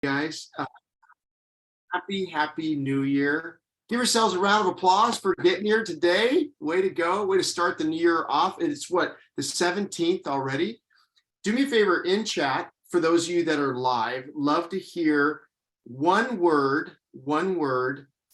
guys. Happy New Year. Give yourselves a round of applause for getting here today. Way to go. Way to start the new year off. It's what, the 17th already? Do me a favor in chat, for those of you that are live, love to hear one word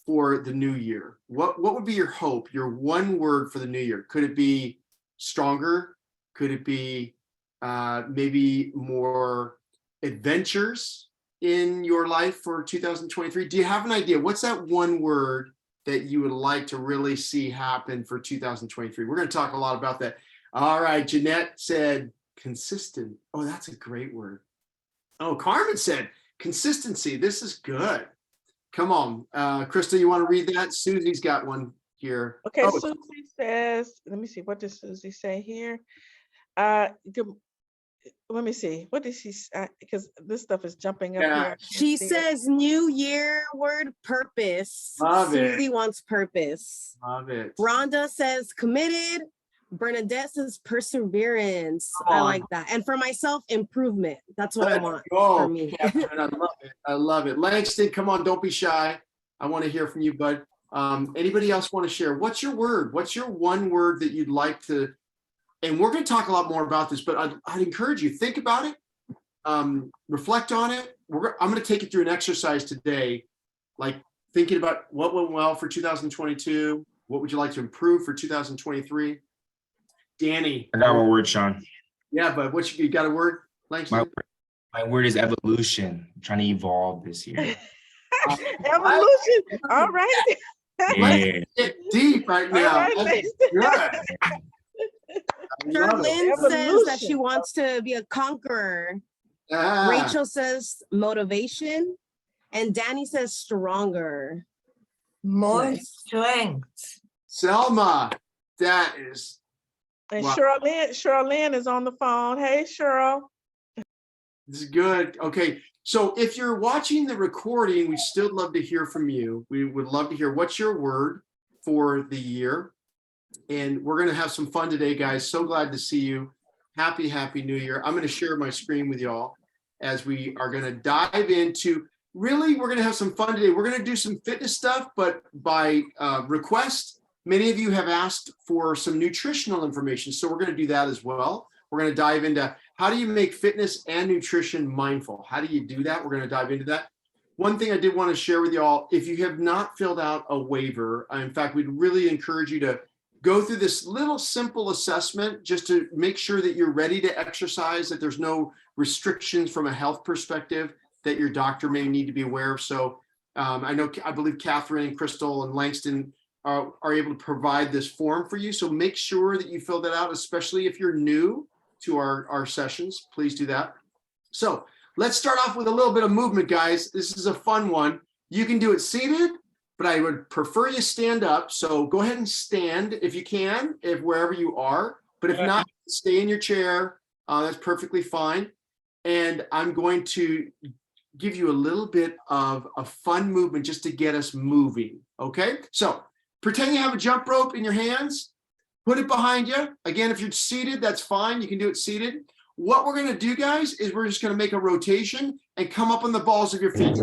for the new year. What would be your hope, your one word for the new year? Could it be stronger? Could it be maybe more adventures in your life for 2023? Do you have an idea? What's that one word that you would like to really see happen for 2023? We're going to talk a lot about that. All right, Jeanette said consistent. Oh, that's a great word. Oh, Carmen said consistency. This is good. Come on, Krista, you want to read that? Susie's got one here. Okay, oh. Susie says, let me see, what does Susie say here? Let me see, what did she say? Because this stuff is jumping up here. She says new year word purpose. Love Susie it. wants purpose. Love it. Rhonda says committed. Bernadette says perseverance. I like that. And for myself, improvement. That's what I want for me. Catherine, I love it. I love it. Langston, come on, don't be shy. I want to hear from you, bud. Anybody else want to share? What's your word? What's your one word that you'd like to? And we're going to talk a lot more about this, but I'd encourage you, think about it, reflect on it. I'm going to take you through an exercise today, like thinking about what went well for 2022. What would you like to improve for 2023? Danny. I got one word, Sean. Yeah, but you got a word? My word is evolution. I'm trying to evolve this year. Evolution. All right. Yeah. Get deep right now. All right, Charlene says that she wants to be a conqueror. Rachel says motivation. And Danny says stronger. More strength. Selma, that is. And wow. Charlene is on the phone. Hey, Cheryl. This is good. Okay, so if you're watching the recording, we still love to hear from you. We would love to hear what's your word for the year. And we're going to have some fun today, guys. So glad to see you. Happy New Year. I'm going to share my screen with y'all as we are going to dive into, really, we're going to have some fun today. We're going to do some fitness stuff, but by request, many of you have asked for some nutritional information. So we're going to do that as well. We're going to dive into how do you make fitness and nutrition mindful? How do you do that? We're going to dive into that. One thing I did want to share with y'all, if you have not filled out a waiver, in fact, we'd really encourage you to go through this little simple assessment just to make sure that you're ready to exercise, that there's no restrictions from a health perspective that your doctor may need to be aware of. So I believe Catherine and Crystal and Langston are able to provide this form for you. So make sure that you fill that out, especially if you're new to our sessions. Please do that. So let's start off with a little bit of movement, guys. This is a fun one. You can do it seated, but I would prefer you stand up. So go ahead and stand if you can, if wherever you are. But if not, stay in your chair. That's perfectly fine. And I'm going to give you a little bit of a fun movement just to get us moving. Okay? So pretend you have a jump rope in your hands. Put it behind you. Again, if you're seated, that's fine. You can do it seated. What we're going to do, guys, is we're just going to make a rotation and come up on the balls of your feet.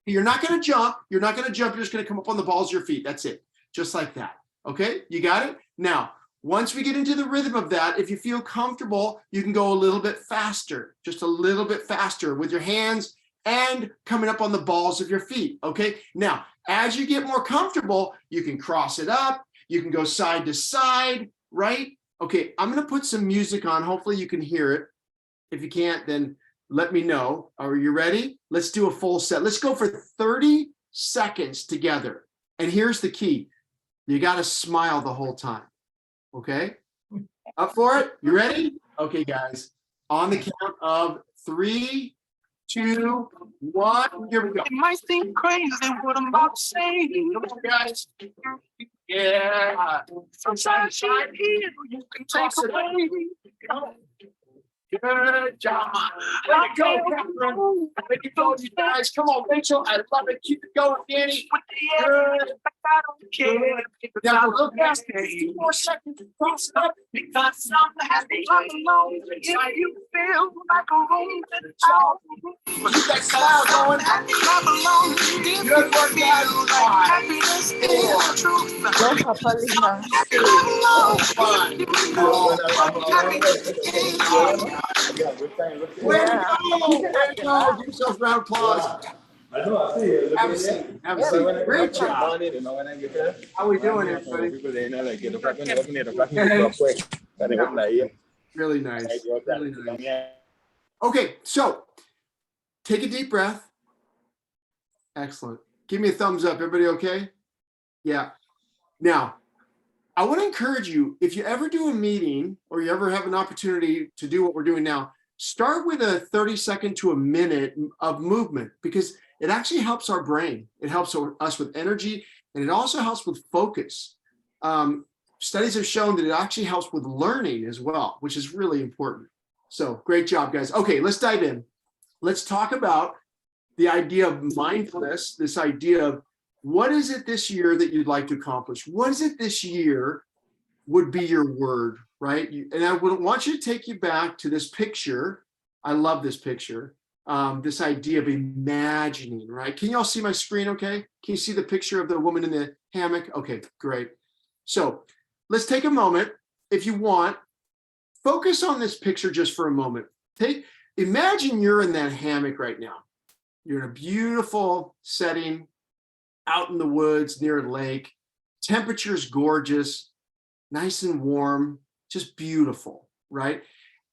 You're not going to jump. You're not going to jump. You're just going to come up on the balls of your feet. That's it. Just like that. Okay? You got it? Now, once we get into the rhythm of that, if you feel comfortable, you can go a little bit faster, just a little bit faster with your hands and coming up on the balls of your feet. Okay? Now, as you get more comfortable, you can cross it up. You can go side to side, right? Okay, I'm going to put some music on. Hopefully you can hear it. If you can't, then let me know. Are you ready? Let's do a full set. Let's go for 30 seconds together. And here's the key. You got to smile the whole time. Okay? Up for it? You ready? Okay, guys. On the count of 3, 2, 1. Here we go. It might seem crazy what I'm about to say. Come on, guys. Yeah. Sometimes right here, you can take away. Good job. Let it go, Catherine. Let it go, you guys. Come on, Rachel. I love it. Keep it going, Danny. Good. Now we'll go past 2 more seconds. Cross it up. Because something has to come along. If you feel like a room without Keep that smile going. come along. If Good you work, feel guys. like happiness is the truth. Go, Papa Lima. Come along. Fun. Way to Yeah. go. Way to go. Give yourself a round of applause. Have a seat. Have a seat. Great job. How we doing, everybody? Really nice. Really nice. Okay, so take a deep breath. Excellent. Give me a thumbs up. Everybody okay? Yeah. Now, I want to encourage you, if you ever do a meeting or you ever have an opportunity to do what we're doing now, start with a 30-second to a minute of movement, because it actually helps our brain. It helps us with energy, and it also helps with focus. Studies have shown that it actually helps with learning as well, which is really important. So great job, guys. Okay, let's dive in. Let's talk about the idea of mindfulness, this idea of what is it this year that you'd like to accomplish? What is it this year would be your word, right? And I would want you to take you back to this picture. I love this picture. This idea of imagining, right? Can you all see my screen okay? Can you see the picture of the woman in the hammock? Okay, great. So let's take a moment. If you want, focus on this picture just for a moment. Imagine you're in that hammock right now. You're in a beautiful setting out in the woods near a lake. Temperature's gorgeous, nice and warm, just beautiful, right?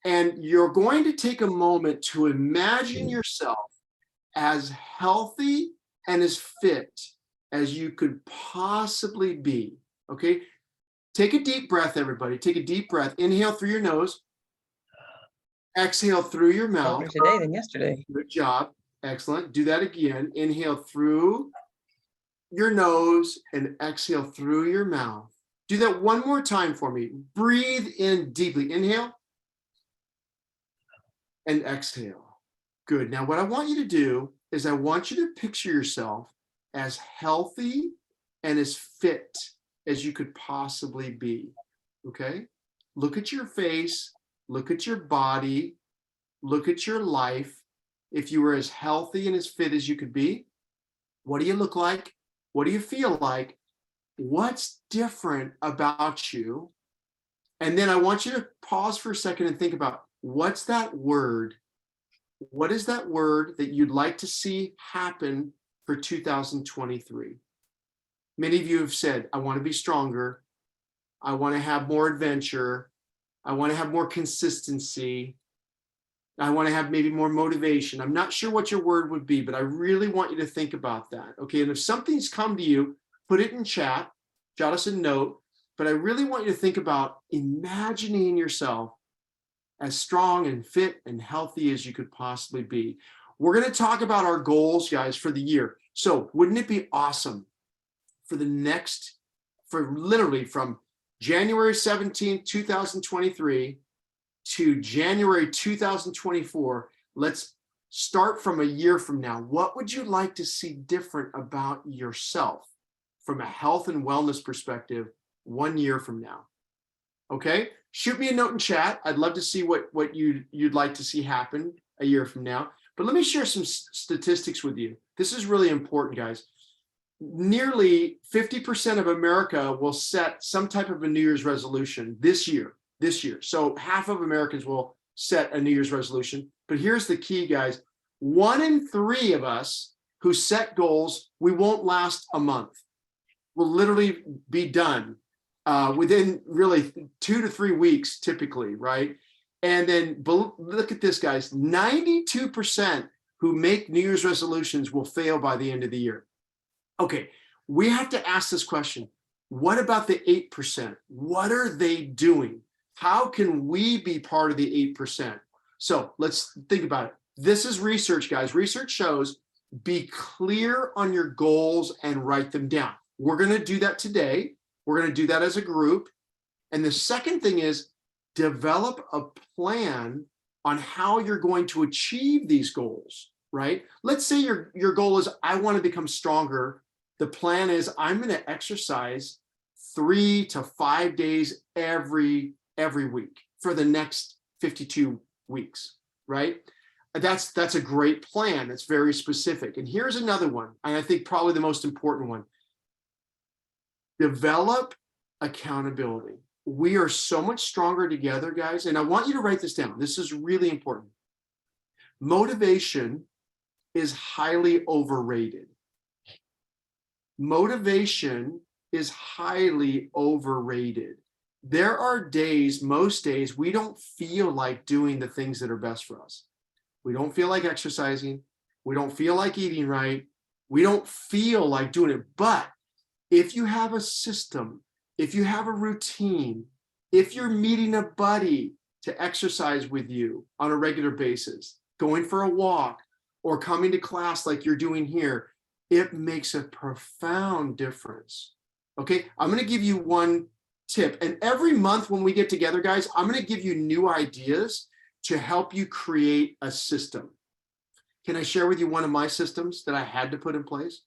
And you're going to take a moment to imagine yourself as healthy and as fit as you could possibly be, okay? Take a deep breath, everybody. Take a deep breath. Inhale through your nose. Exhale through your mouth. Today than yesterday. Good job. Excellent. Do that again. Inhale through your nose and exhale through your mouth. Do that one more time for me. Breathe in deeply. Inhale and exhale. Good. Now, what I want you to do is I want you to picture yourself as healthy and as fit as you could possibly be. Okay? Look at your face. Look at your body. Look at your life. If you were as healthy and as fit as you could be, what do you look like? What do you feel like? What's different about you? And then I want you to pause for a second and think about, what's that word? What is that word that you'd like to see happen for 2023? Many of you have said, I want to be stronger. I want to have more adventure. I want to have more consistency. I want to have maybe more motivation. I'm not sure what your word would be, but I really want you to think about that. Okay. And if something's come to you, put it in chat, jot us a note. But I really want you to think about imagining yourself as strong and fit and healthy as you could possibly be. We're going to talk about our goals, guys, for the year. So wouldn't it be awesome for literally from January 17th, 2023 to January 2024, let's start from a year from now. What would you like to see different about yourself from a health and wellness perspective 1 year from now? Okay, shoot me a note in chat. I'd love to see what you'd like to see happen a year from now. But let me share some statistics with you. This is really important, guys. Nearly 50% of America will set some type of a New Year's resolution this year. So half of Americans will set a New Year's resolution. But here's the key, guys. 1 in 3 of us who set goals, we won't last a month. We'll literally be done within really 2 to 3 weeks, typically, right? And then look at this, guys. 92% who make New Year's resolutions will fail by the end of the year. Okay, we have to ask this question. What about the 8%? What are they doing? How can we be part of the 8%? So let's think about it. This is research, guys. Research shows be clear on your goals and write them down. We're going to do that today. We're going to do that as a group. And the second thing is develop a plan on how you're going to achieve these goals, right? Let's say your goal is, I want to become stronger. The plan is, I'm going to exercise 3 to 5 days every week for the next 52 weeks, right? That's a great plan. That's very specific. And here's another one, and I think probably the most important one. Develop accountability. We are so much stronger together, guys. And I want you to write this down. This is really important. Motivation is highly overrated. Motivation is highly overrated. There are days, most days, we don't feel like doing the things that are best for us. We don't feel like exercising. We don't feel like eating right. We don't feel like doing it. But if you have a system, if you have a routine, if you're meeting a buddy to exercise with you on a regular basis, going for a walk or coming to class like you're doing here, it makes a profound difference. Okay, I'm going to give you one tip. And every month when we get together, guys, I'm going to give you new ideas to help you create a system. Can I share with you one of my systems that I had to put in place?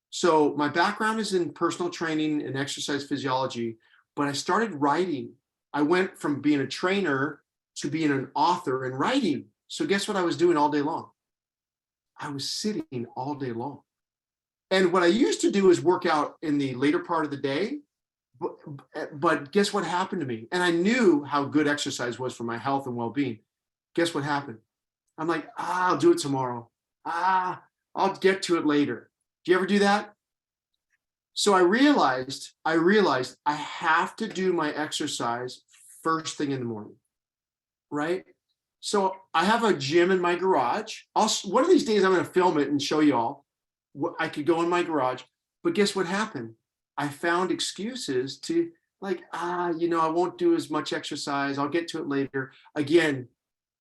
So my background is in personal training and exercise physiology, but I started writing. I went from being a trainer to being an author and writing. So guess what I was doing all day long? I was sitting all day long. And what I used to do is work out in the later part of the day, but guess what happened to me? And I knew how good exercise was for my health and well-being. Guess what happened? I'm like, I'll do it tomorrow. I'll get to it later. Do you ever do that? So I realized I have to do my exercise first thing in the morning, right? So I have a gym in my garage. One of these days I'm going to film it and show you all. I could go in my garage, but guess what happened? I found excuses to like, I won't do as much exercise. I'll get to it later. Again,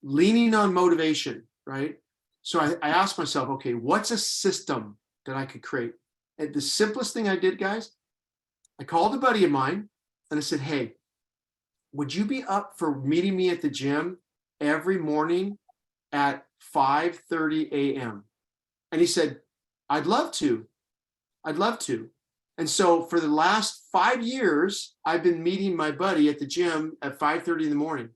leaning on motivation, right? So I asked myself, okay, what's a system that I could create? And the simplest thing I did, guys, I called a buddy of mine and I said, hey, would you be up for meeting me at the gym every morning at 5:30 a.m.? And he said, I'd love to. And so for the last 5 years, I've been meeting my buddy at the gym at 5:30 in the morning.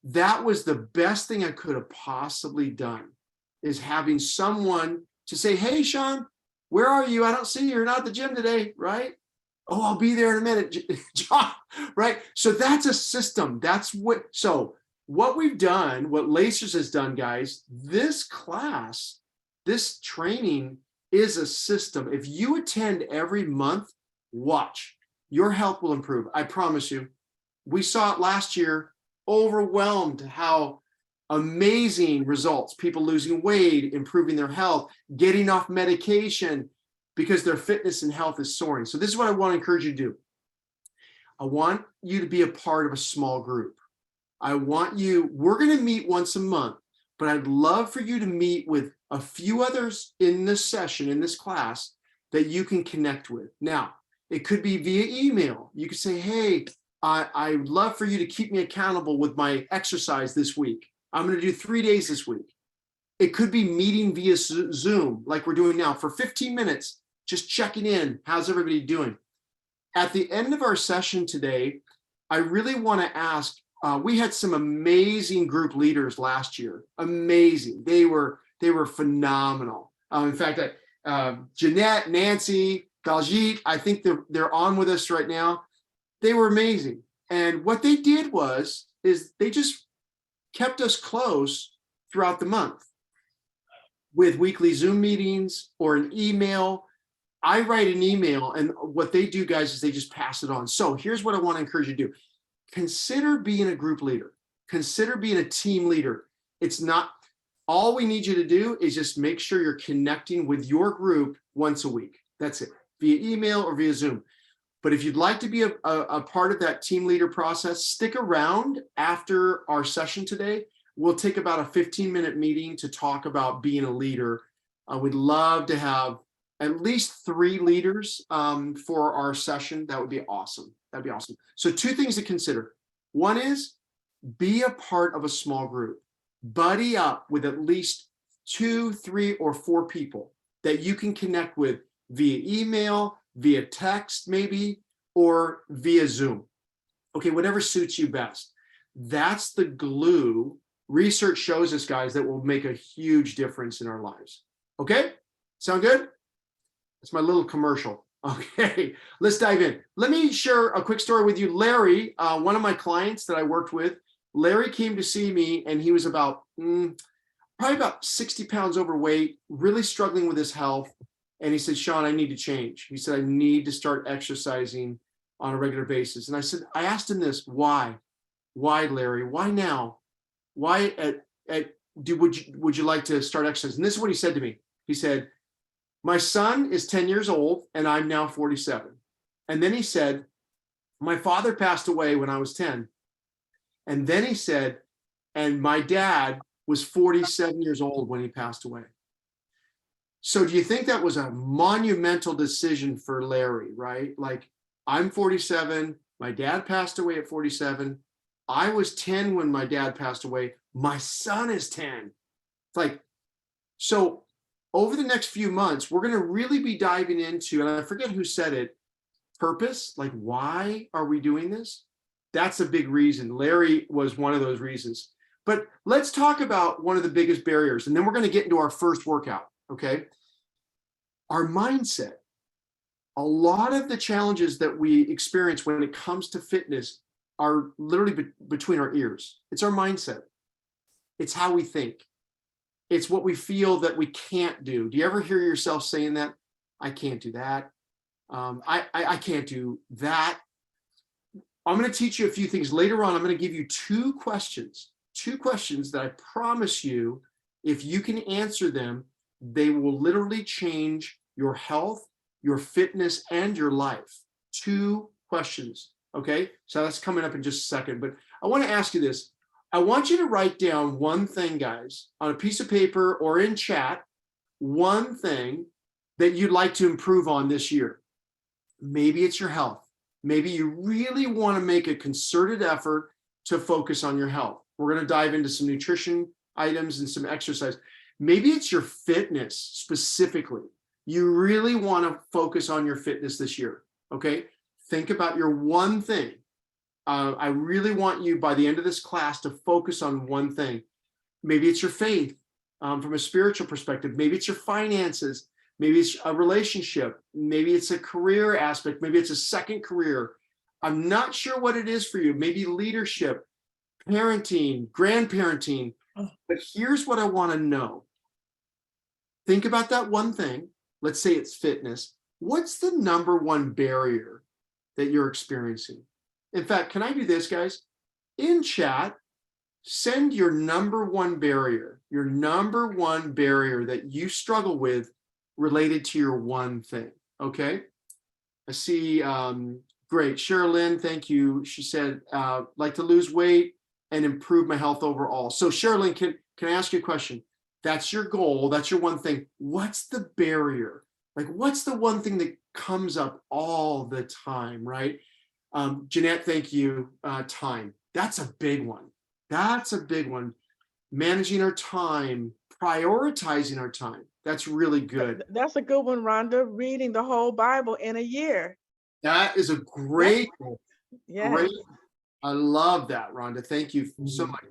That was the best thing I could have possibly done, is having someone to say, hey, Sean, where are you? I don't see you. You're not at the gym today, right? Oh, I'll be there in a minute, John, right? So that's a system. So what we've done, what Lacers has done, guys, this class, this training is a system. If you attend every month, watch, your health will improve. I promise you. We saw it last year, overwhelmed how amazing results, people losing weight, improving their health, getting off medication because their fitness and health is soaring. So this is what I want to encourage you to do. I want you to be a part of a small group. We're going to meet once a month, but I'd love for you to meet with a few others in this session, in this class, that you can connect with. Now, it could be via email. You could say, hey, I'd love for you to keep me accountable with my exercise this week. I'm going to do 3 days this week. It could be meeting via Zoom, like we're doing now, for 15 minutes, just checking in. How's everybody doing? At the end of our session today, I really want to ask, we had some amazing group leaders last year. Amazing. They were phenomenal. In fact, Jeanette, Nancy, Daljit, I think they're on with us right now. They were amazing. And what they did is they just kept us close throughout the month with weekly Zoom meetings or an email. I write an email, and what they do, guys, is they just pass it on. So here's what I want to encourage you to do. Consider being a group leader. Consider being a team leader. It's not, all we need you to do is just make sure you're connecting with your group once a week. That's it, via email or via Zoom. But if you'd like to be a part of that team leader process, stick around after our session today. We'll take about a 15-minute meeting to talk about being a leader. We'd love to have at least 3 leaders for our session. That would be awesome. That'd be awesome. So 2 things to consider. One is be a part of a small group. Buddy up with at least 2, 3, or 4 people that you can connect with via email, via text maybe, or via Zoom. Okay, whatever suits you best. That's the glue. Research shows us, guys, that will make a huge difference in our lives. Okay, sound good? That's my little commercial. Okay, let's dive in. Let me share a quick story with you. Larry, one of my clients that I worked with, Larry came to see me and he was about, probably about 60 pounds overweight, really struggling with his health. And he said, Sean, I need to change. He said, I need to start exercising on a regular basis. And I asked him this, why? Why, Larry? Why now? Why would you like to start exercising? And this is what he said to me. He said, my son is 10 years old and I'm now 47. And then he said, my father passed away when I was 10. And then he said, and my dad was 47 years old when he passed away. So do you think that was a monumental decision for Larry, right? Like, I'm 47, my dad passed away at 47. I was 10 when my dad passed away. My son is 10. It's like, so over the next few months, we're going to really be diving into, and I forget who said it, purpose, like, why are we doing this? That's a big reason. Larry was one of those reasons. But let's talk about one of the biggest barriers, and then we're going to get into our first workout, okay? Our mindset. A lot of the challenges that we experience when it comes to fitness are literally between our ears. It's our mindset. It's how we think. It's what we feel that we can't do. Do you ever hear yourself saying that? I can't do that. I can't do that. I'm going to teach you a few things later on. I'm going to give you two questions that I promise you, if you can answer them, they will literally change your health, your fitness, and your life. 2 questions. Okay, so that's coming up in just a second. But I want to ask you this. I want you to write down one thing, guys, on a piece of paper or in chat, one thing that you'd like to improve on this year. Maybe it's your health. Maybe you really want to make a concerted effort to focus on your health. We're going to dive into some nutrition items and some exercise. Maybe it's your fitness specifically. You really want to focus on your fitness this year. Okay, think about your one thing. I really want you by the end of this class to focus on one thing. Maybe it's your faith from a spiritual perspective. Maybe it's your finances. Maybe it's a relationship. Maybe it's a career aspect. Maybe it's a second career. I'm not sure what it is for you. Maybe leadership, parenting, grandparenting. But here's what I want to know. Think about that one thing. Let's say it's fitness. What's the number one barrier that you're experiencing? In fact, can I do this, guys? In chat, send your number one barrier that you struggle with related to your one thing, okay? I see, great, Sherilyn, thank you. She said, like to lose weight and improve my health overall. So Sherilyn, can I ask you a question? That's your goal, that's your one thing. What's the barrier? Like, what's the one thing that comes up all the time, right? Jeanette, thank you, time. That's a big one. That's a big one. Managing our time, prioritizing our time. That's really good. That's a good one, Rhonda. Reading the whole Bible in a year. That is a great, Yes. great. I love that, Rhonda. Thank you so much.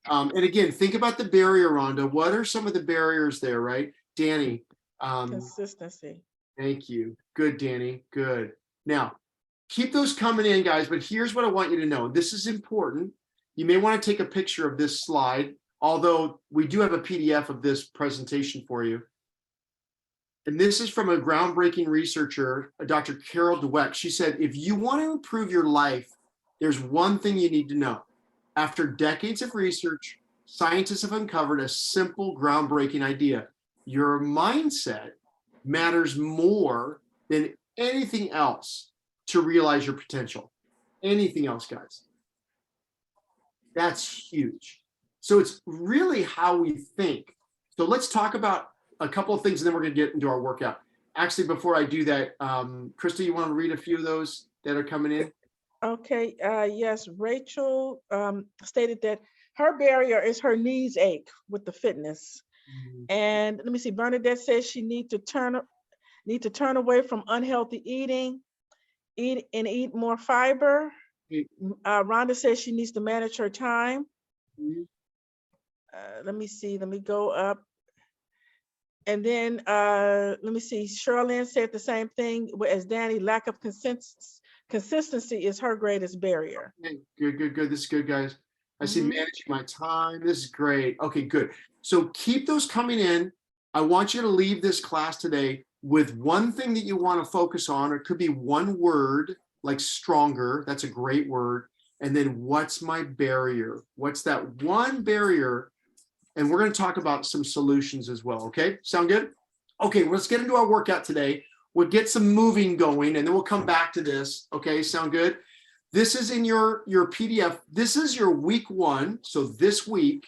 And again, think about the barrier, Rhonda. What are some of the barriers there, right? Danny. Consistency. Thank you. Good, Danny. Good. Now, keep those coming in, guys, but here's what I want you to know. This is important. You may want to take a picture of this slide, although we do have a PDF of this presentation for you. And this is from a groundbreaking researcher, Dr. Carol Dweck. She said, if you want to improve your life, there's one thing you need to know. After decades of research, scientists have uncovered a simple, groundbreaking idea. Your mindset matters more than anything else to realize your potential. Anything else, guys. That's huge. So it's really how we think. So let's talk about a couple of things and then we're going to get into our workout. Actually, before I do that, Krista, you want to read a few of those that are coming in? Okay, yes, Rachel stated that her barrier is her knees ache with the fitness. And let me see, Bernadette says she need to turn away from unhealthy eating, eat more fiber. Rhonda says she needs to manage her time. Let me see, let me go up. And then let me see, Sherilyn said the same thing as Danny, lack of consistency is her greatest barrier. Okay, good. This is good, guys. I see Mhm. managing my time. This is great. Okay, good. So keep those coming in. I want you to leave this class today with one thing that you want to focus on. It could be one word, like stronger. That's a great word. And then what's my barrier? What's that one barrier? And we're going to talk about some solutions as well. Okay, sound good? Okay, let's get into our workout today. We'll get some moving going and then we'll come back to this. Okay, sound good? This is in your PDF. This is your week 1, so this week,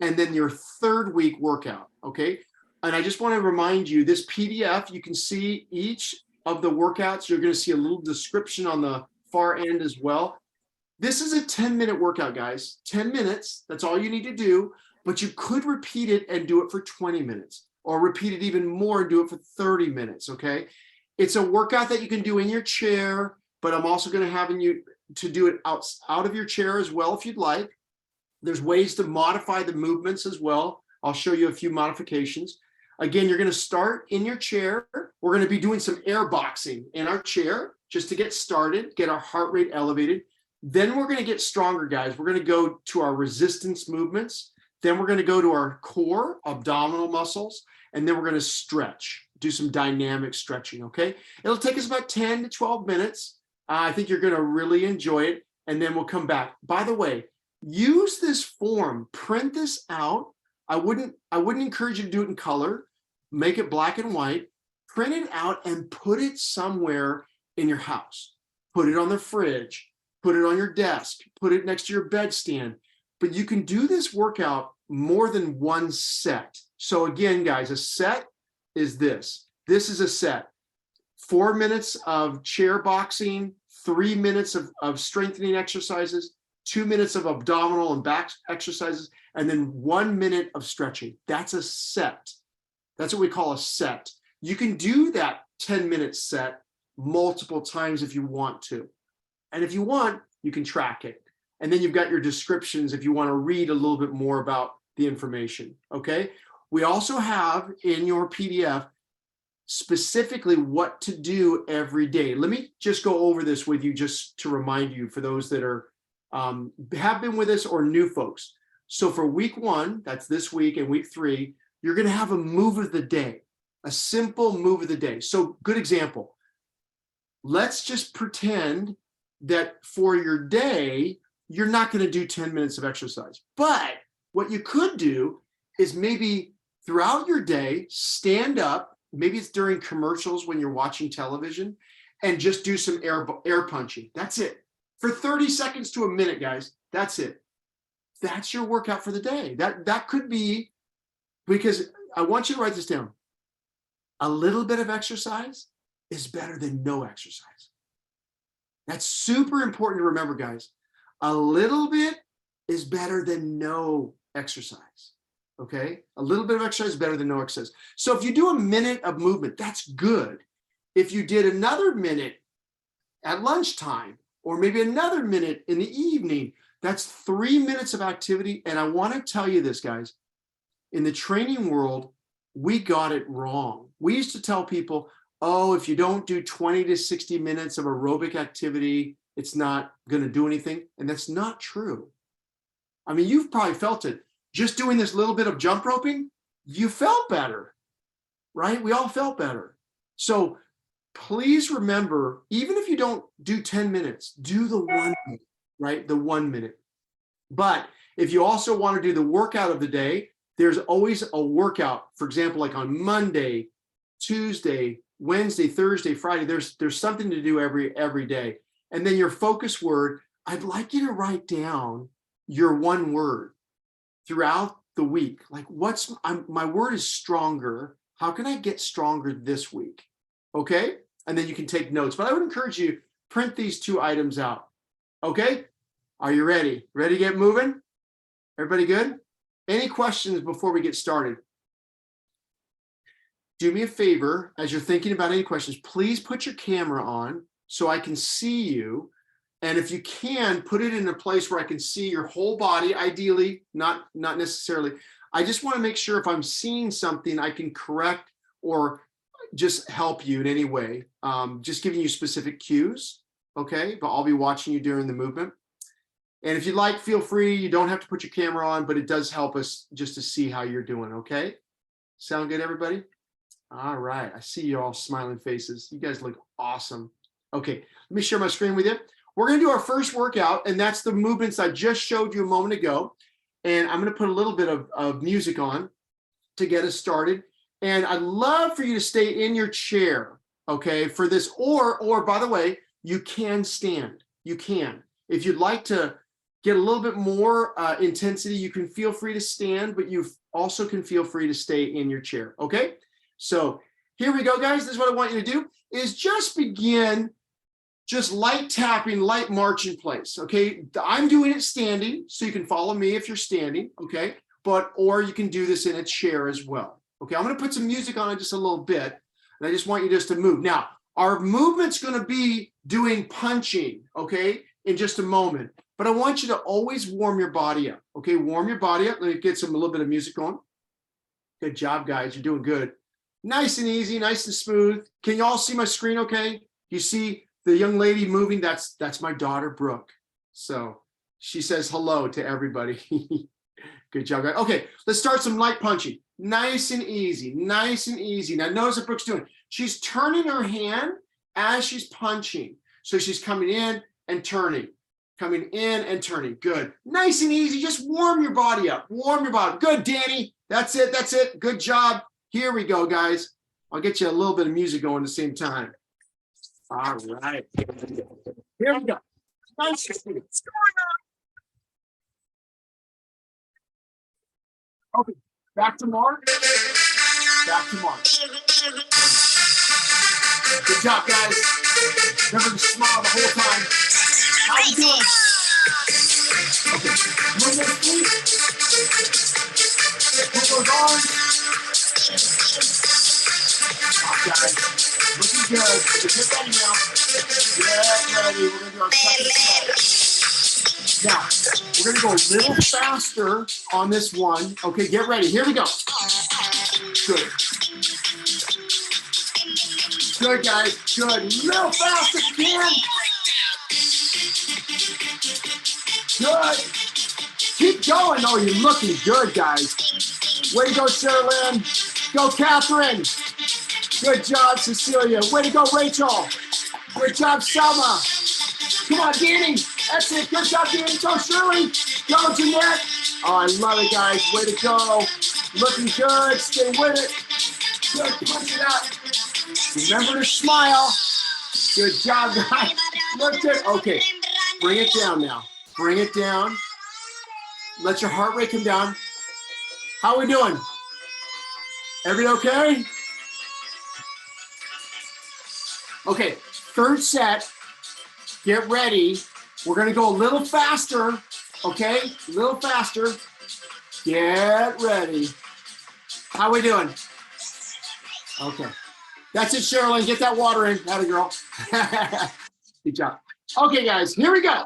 and then your 3rd week workout, okay? And I just want to remind you, this PDF, you can see each of the workouts. You're going to see a little description on the far end as well. This is a 10-minute workout, guys. 10 minutes, that's all you need to do, but you could repeat it and do it for 20 minutes, or repeat it even more and do it for 30 minutes, okay? It's a workout that you can do in your chair, but I'm also going to have you to do it out of your chair as well if you'd like. There's ways to modify the movements as well. I'll show you a few modifications. Again, you're going to start in your chair. We're going to be doing some air boxing in our chair just to get started, get our heart rate elevated. Then we're going to get stronger, guys. We're going to go to our resistance movements. Then we're going to go to our core abdominal muscles, and then we're going to stretch, do some dynamic stretching, okay? It'll take us about 10 to 12 minutes. I think you're going to really enjoy it, and then we'll come back. By the way, use this form, print this out. I wouldn't encourage you to do it in color. Make it black and white, print it out and put it somewhere in your house. Put it on the fridge, put it on your desk, put it next to your bedstand. But you can do this workout more than one set. So again, guys, a set is this. This is a set. 4 minutes of chair boxing, 3 minutes of strengthening exercises, 2 minutes of abdominal and back exercises, and then 1 minute of stretching. That's a set. That's what we call a set. You can do that 10-minute set multiple times if you want to. And if you want, you can track it. And then you've got your descriptions if you want to read a little bit more about the information, okay? We also have in your PDF specifically what to do every day. Let me just go over this with you just to remind you for those that are have been with us or new folks. So for week 1, that's this week, and week 3, you're going to have a move of the day, a simple move of the day. So good example. Let's just pretend that for your day, you're not going to do 10 minutes of exercise. But what you could do is maybe throughout your day, stand up, maybe it's during commercials when you're watching television, and just do some air punching. That's it. For 30 seconds to a minute, guys. That's it. That's your workout for the day. That could be, because I want you to write this down. A little bit of exercise is better than no exercise. That's super important to remember, guys. A little bit is better than no exercise. Okay? A little bit of exercise is better than no exercise. So if you do a minute of movement, that's good. If you did another minute at lunchtime, or maybe another minute in the evening, that's 3 minutes of activity. And I want to tell you this, guys. In the training world, we got it wrong. We used to tell people, oh, if you don't do 20 to 60 minutes of aerobic activity, it's not going to do anything. And that's not true. I mean, you've probably felt it. Just doing this little bit of jump roping, you felt better, right? We all felt better. So please remember, even if you don't do 10 minutes, do the 1 minute, right? The 1 minute. But if you also want to do the workout of the day, there's always a workout. For example, like on Monday, Tuesday, Wednesday, Thursday, Friday, there's something to do every day. And then your focus word, I'd like you to write down your one word throughout the week. Like my word is stronger. How can I get stronger this week? Okay. And then you can take notes, but I would encourage you, print these 2 items out. Okay, are you ready? Ready to get moving? Everybody good? Any questions before we get started? Do me a favor, as you're thinking about any questions, please put your camera on so I can see you. And if you can, put it in a place where I can see your whole body, ideally, not necessarily. I just want to make sure if I'm seeing something, I can correct or just help you in any way. Just giving you specific cues, okay? But I'll be watching you during the movement. And if you'd like, feel free. You don't have to put your camera on, but it does help us just to see how you're doing, okay? Sound good, everybody? All right, I see you all smiling faces. You guys look awesome. Okay, let me share my screen with you. We're gonna do our first workout, and that's the movements I just showed you a moment ago. And I'm gonna put a little bit of music on to get us started. And I'd love for you to stay in your chair, okay, for this, or by the way, you can stand, you can. If you'd like to get a little bit more intensity, you can feel free to stand, but you also can feel free to stay in your chair, okay? So here we go, guys. This is what I want you to do, is just begin just light tapping, light march in place, okay? I'm doing it standing, so you can follow me if you're standing, okay? Or you can do this in a chair as well, okay? I'm gonna put some music on it just a little bit, and I just want you just to move. Now, our movement's gonna be doing punching, okay, in just a moment. But I want you to always warm your body up, okay? Warm your body up. Let me get a little bit of music on. Good job, guys. You're doing good. Nice and easy, nice and smooth. Can you all see my screen okay? You see the young lady moving? That's my daughter, Brooke. So she says hello to everybody. Good job, guys. Okay, let's start some light punching. Nice and easy, nice and easy. Now notice what Brooke's doing. She's turning her hand as she's punching. So she's coming in and turning. Coming in and turning. Good. Nice and easy. Just warm your body up. Warm your body. Good, Danny. That's it. That's it. Good job. Here we go, guys. I'll get you a little bit of music going at the same time. All right. Here we go. Nice. Okay. Back to Mark. Back to Mark. Good job, guys. Remember to smile the whole time. How you doing? Okay. Move those feet. Move those arms. Guys, looking good. Get ready now. Get ready. We're gonna do our second set. Now, we're gonna go a little faster on this one. Okay, get ready. Here we go. Good. Good, guys. Good. A little faster if you can. Good. Keep going. Oh, you're looking good, guys. Way to go, Sherilyn. Go, Catherine. Good job, Cecilia. Way to go, Rachel. Good job, Selma. Come on, Danny. That's it. Good job, Danny. Go, Shirley. Go, Jeanette. Oh, I love it, guys. Way to go. Looking good. Stay with it. Good. Punch it out. Remember to smile. Good job, guys. Look good. Okay. Bring it down now. Bring it down. Let your heart rate come down. How are we doing? Everybody okay? Okay, third set. Get ready. We're gonna go a little faster, okay? A little faster. Get ready. How we doing? Okay. That's it, Sherilyn. Get that water in. Atta girl. Good job. Okay, guys, here we go.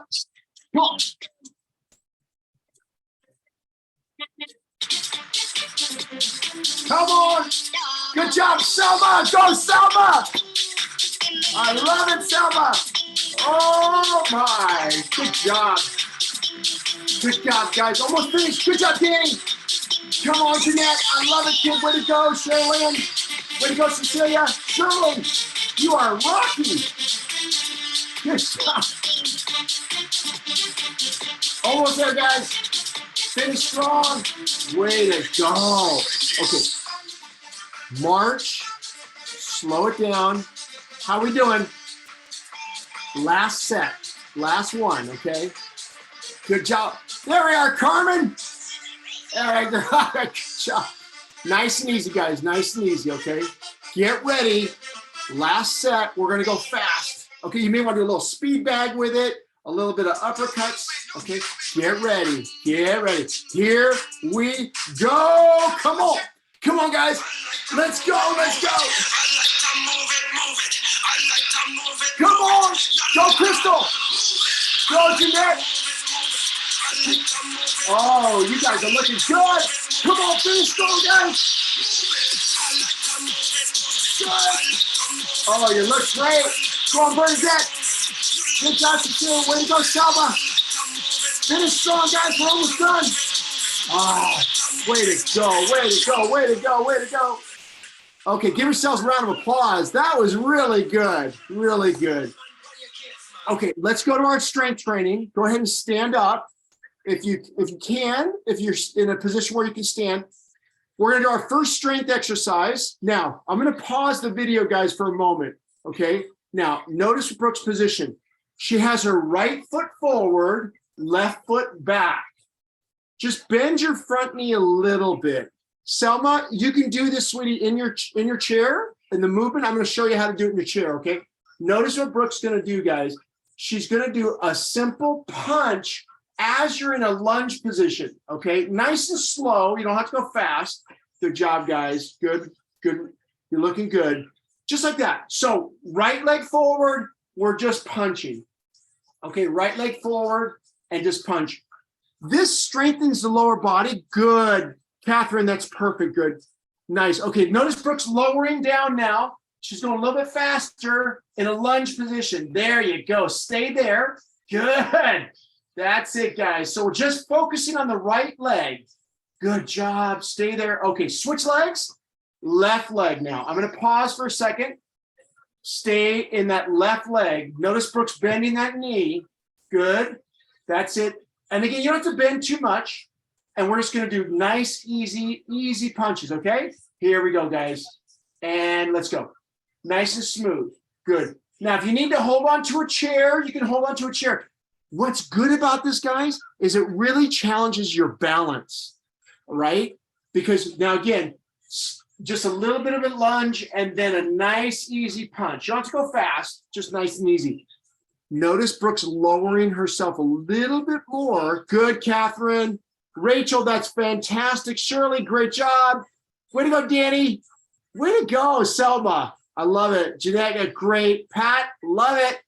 Come on. Come on. Good job, Selma. Go, Selma. I love it, Selma. Oh, my. Good job. Good job, guys. Almost finished. Good job, Danny. Come on, Jeanette. I love it, kid. Way to go, Sherilyn. Way to go, Cecilia. Shirley, you are rocking. Good job. Almost there, guys. Finish strong. Way to go. Okay. March. Slow it down. How we doing? Last set. Last one, okay? Good job. There we are, Carmen. All right, good job. Nice and easy, guys. Nice and easy, okay? Get ready. Last set. We're going to go fast. Okay, you may want to do a little speed bag with it. a little bit of uppercuts. Okay, get ready, get ready. Here we go. Come on, come on, guys. Let's go, let's go. Come on, go, Crystal. Go, Jeanette. Oh, you guys are looking good. Come on, finish strong, guys. Good. Oh, you look great. Go on, Bernadette. Good job, Cecilia. Way to go, Selma. Finish strong, guys. We're almost done. Oh, way to go, way to go, way to go, way to go. Okay, give yourselves a round of applause. That was really good, really good. Okay, let's go to our strength training. Go ahead and stand up. If you can, if you're in a position where you can stand. We're gonna do our first strength exercise. Now, I'm gonna pause the video, guys, for a moment, okay? Now, notice Brooke's position. She has her right foot forward, left foot back. Just bend your front knee a little bit. Selma, you can do this, sweetie, in your chair, in the movement. I'm gonna show you how to do it in your chair, okay? Notice what Brooke's gonna do, guys. She's gonna do a simple punch as you're in a lunge position, okay? Nice and slow. You don't have to go fast. Good job, guys. Good, good. You're looking good. Just like that. So right leg forward, we're just punching. Okay, right leg forward and just punch. This strengthens the lower body. Good. Catherine, that's perfect. Good. Nice. Okay, notice Brooke's lowering down now. She's going a little bit faster in a lunge position. There you go. Stay there. Good. That's it, guys. So we're just focusing on the right leg. Good job. Stay there. Okay, switch legs. Left leg now. I'm going to pause for a second. Stay in that left leg. Notice Brooke's bending that knee. Good. That's it. And again, you don't have to bend too much. And we're just going to do nice, easy punches, okay? Here we go, guys. And let's go. Nice and smooth. Good. Now, if you need to hold on to a chair, you can hold on to a chair. What's good about this, guys, is it really challenges your balance, right? Because now, again, just a little bit of a lunge and then a nice, easy punch. You don't have to go fast, just nice and easy. Notice Brooke's lowering herself a little bit more. Good, Catherine. Rachel, that's fantastic. Shirley, great job. Way to go, Danny. Way to go, Selma. I love it. Jeanette, great. Pat, love it.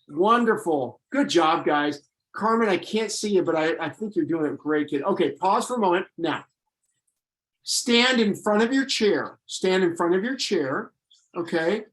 Wonderful. Good job, guys. Carmen, I can't see you, but I think you're doing a great, kid. Okay, pause for a moment. Now, stand in front of your chair. Stand in front of your chair, okay?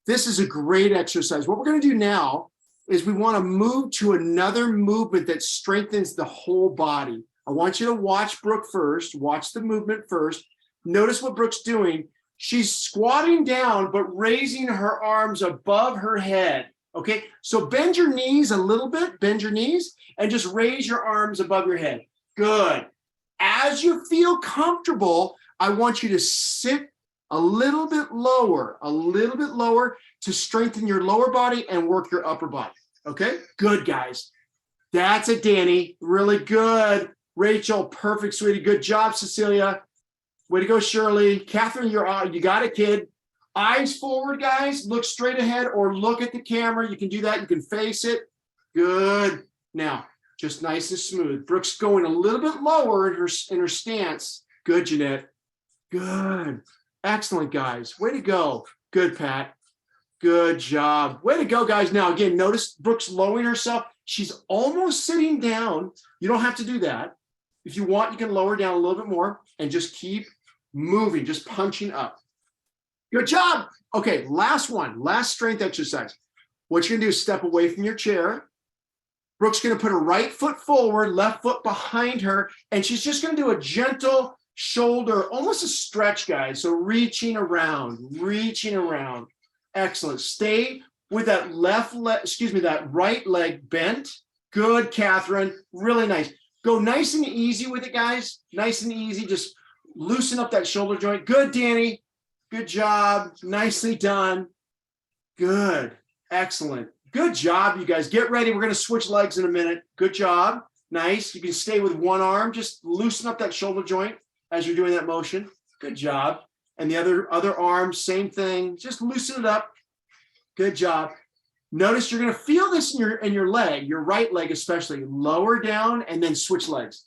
This is a great exercise. What we're going to do now is we want to move to another movement that strengthens the whole body. I want you to watch Brooke first. Watch the movement first. Notice what Brooke's doing. She's squatting down, but raising her arms above her head. Okay, so bend your knees a little bit, bend your knees, and just raise your arms above your head. Good. As you feel comfortable, I want you to sit a little bit lower to strengthen your lower body and work your upper body. Okay, good, guys. That's it, Danny. Really good. Rachel, perfect, sweetie. Good job, Cecilia. Way to go, Shirley. Catherine, you got it, kid. Eyes forward, guys. Look straight ahead or look at the camera. You can do that. You can face it. Good. Now, just nice and smooth. Brooke's going a little bit lower in her stance. Good, Jeanette. Good. Excellent, guys. Way to go. Good, Pat. Good job. Way to go, guys. Now, again, notice Brooke's lowering herself. She's almost sitting down. You don't have to do that. If you want, you can lower down a little bit more and just keep moving, just punching up. Good job. Okay, last one, last strength exercise. What you're gonna do is step away from your chair. Brooke's gonna put her right foot forward, left foot behind her, and she's just gonna do a gentle shoulder, almost a stretch, guys. So reaching around. Excellent. Stay with that that right leg bent. Good, Catherine. Really nice. Go nice and easy with it, guys. Nice and easy. Just loosen up that shoulder joint. Good, Danny. Good job. Nicely done. Good. Excellent. Good job, you guys. Get ready. We're going to switch legs in a minute. Good job. Nice. You can stay with one arm. Just loosen up that shoulder joint as you're doing that motion. Good job. And the other arm, same thing. Just loosen it up. Good job. Notice you're going to feel this in your leg, your right leg especially. Lower down and then switch legs.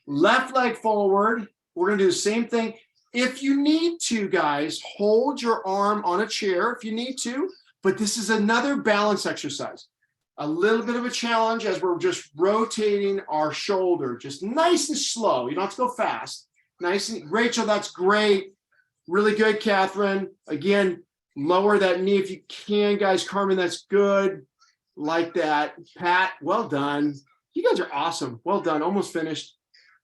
Left leg forward. We're going to do the same thing. If you need to, guys, hold your arm on a chair if you need to, but this is another balance exercise. A little bit of a challenge as we're just rotating our shoulder, just nice and slow. You don't have to go fast. Nice and, Rachel, that's great. Really good, Catherine. Again, lower that knee if you can, guys. Carmen, that's good. Like that. Pat, well done. You guys are awesome. Well done. Almost finished.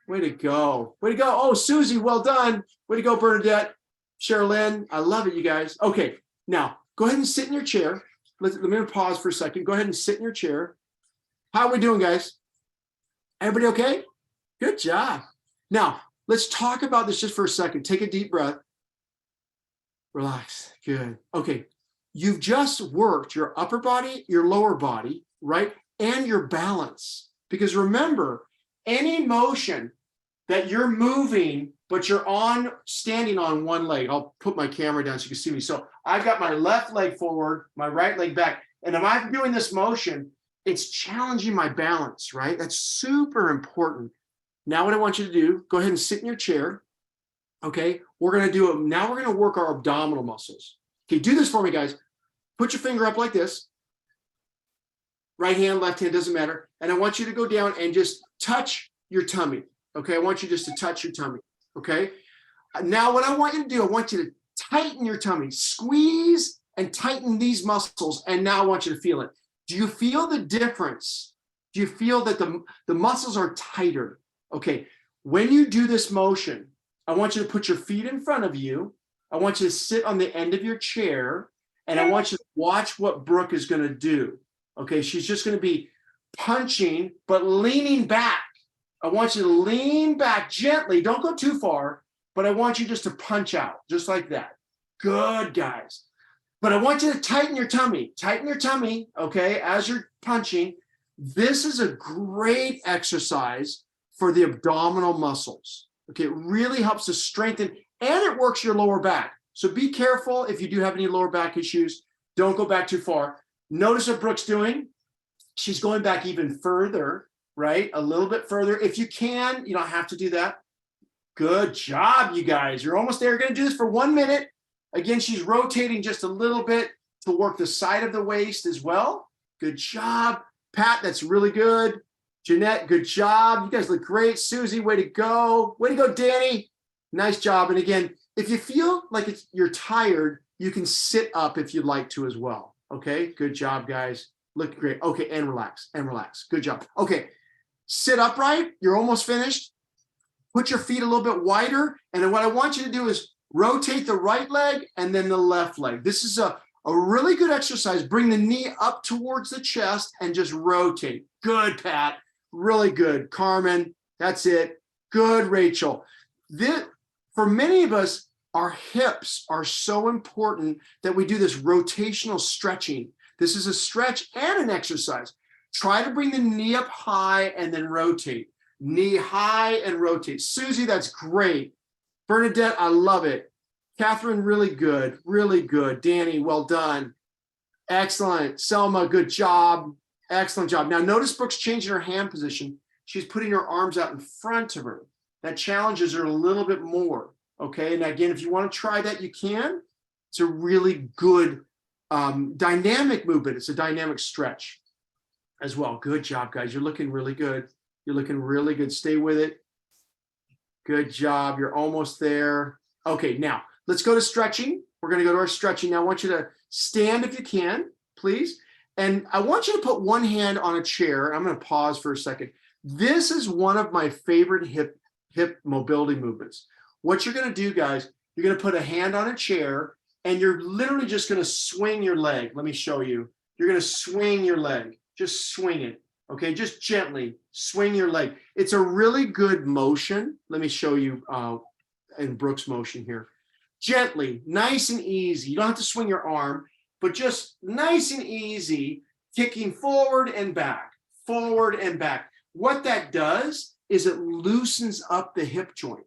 Way to go. Way to go. Oh, Susie, well done. Way to go, Bernadette. Sherilyn, I love it, you guys. Okay, now go ahead and sit in your chair. Let me pause for a second. Go ahead and sit in your chair. How are we doing, guys? Everybody okay? Good job. Now, let's talk about this just for a second. Take a deep breath. Relax. Good. Okay. You've just worked your upper body, your lower body, right? And your balance. Because remember, any motion that you're moving, but you're standing on one leg. I'll put my camera down so you can see me. So I've got my left leg forward, my right leg back. And if I'm doing this motion, it's challenging my balance, right? That's super important. Now what I want you to do, go ahead and sit in your chair. Okay, we're going to do it. Now we're going to work our abdominal muscles. Okay, do this for me, guys. Put your finger up like this. Right hand, left hand, doesn't matter. And I want you to go down and just touch your tummy. Okay, I want you just to touch your tummy. Okay, now what I want you to do, I want you to tighten your tummy, squeeze and tighten these muscles. And now I want you to feel it. Do you feel the difference? Do you feel that the muscles are tighter? Okay, when you do this motion, I want you to put your feet in front of you. I want you to sit on the end of your chair, and I want you to watch what Brooke is going to do. Okay, she's just going to be punching, but leaning back. I want you to lean back gently. Don't go too far, but I want you just to punch out, just like that. Good, guys. But I want you to tighten your tummy. Tighten your tummy, okay, as you're punching. This is a great exercise for the abdominal muscles. Okay, it really helps to strengthen, and it works your lower back. So be careful if you do have any lower back issues. Don't go back too far. Notice what Brooke's doing. She's going back even further, right? A little bit further. If you can, you don't have to do that. Good job, you guys. You're almost there. You're going to do this for 1 minute. Again, she's rotating just a little bit to work the side of the waist as well. Good job. Pat, that's really good. Jeanette, good job. You guys look great. Susie, way to go. Way to go, Danny. Nice job. And again, if you feel like you're tired, you can sit up if you'd like to as well. Okay, good job, guys. Look great. Okay, and relax, and relax. Good job. Okay, sit upright. You're almost finished. Put your feet a little bit wider. And then what I want you to do is rotate the right leg and then the left leg. This is a really good exercise. Bring the knee up towards the chest and just rotate. Good, Pat. Really good. Carmen, that's it. Good, Rachel. For many of us, our hips are so important that we do this rotational stretching. This is a stretch and an exercise. Try to bring the knee up high and then rotate. Knee high and rotate. Susie, that's great. Bernadette, I love it. Catherine, really good. Really good. Danny, well done. Excellent. Selma, good job. Excellent job. Now notice Brooke's changing her hand position. She's putting her arms out in front of her. That challenges her a little bit more. Okay, and again, if you want to try that, you can. It's a really good dynamic movement. It's a dynamic stretch as well. Good job, guys. You're looking really good. You're looking really good. Stay with it. Good job. You're almost there. Okay, now let's go to stretching. We're going to go to our stretching. Now I want you to stand if you can, please. And I want you to put one hand on a chair. I'm going to pause for a second. This is one of my favorite hip mobility movements. What you're going to do, guys, you're going to put a hand on a chair and you're literally just going to swing your leg. Let me show you. You're going to swing your leg. Just swing it. Okay, just gently swing your leg. It's a really good motion. Let me show you in Brooke's motion here. Gently, nice and easy. You don't have to swing your arm, but just nice and easy, kicking forward and back, forward and back. What that does is it loosens up the hip joint.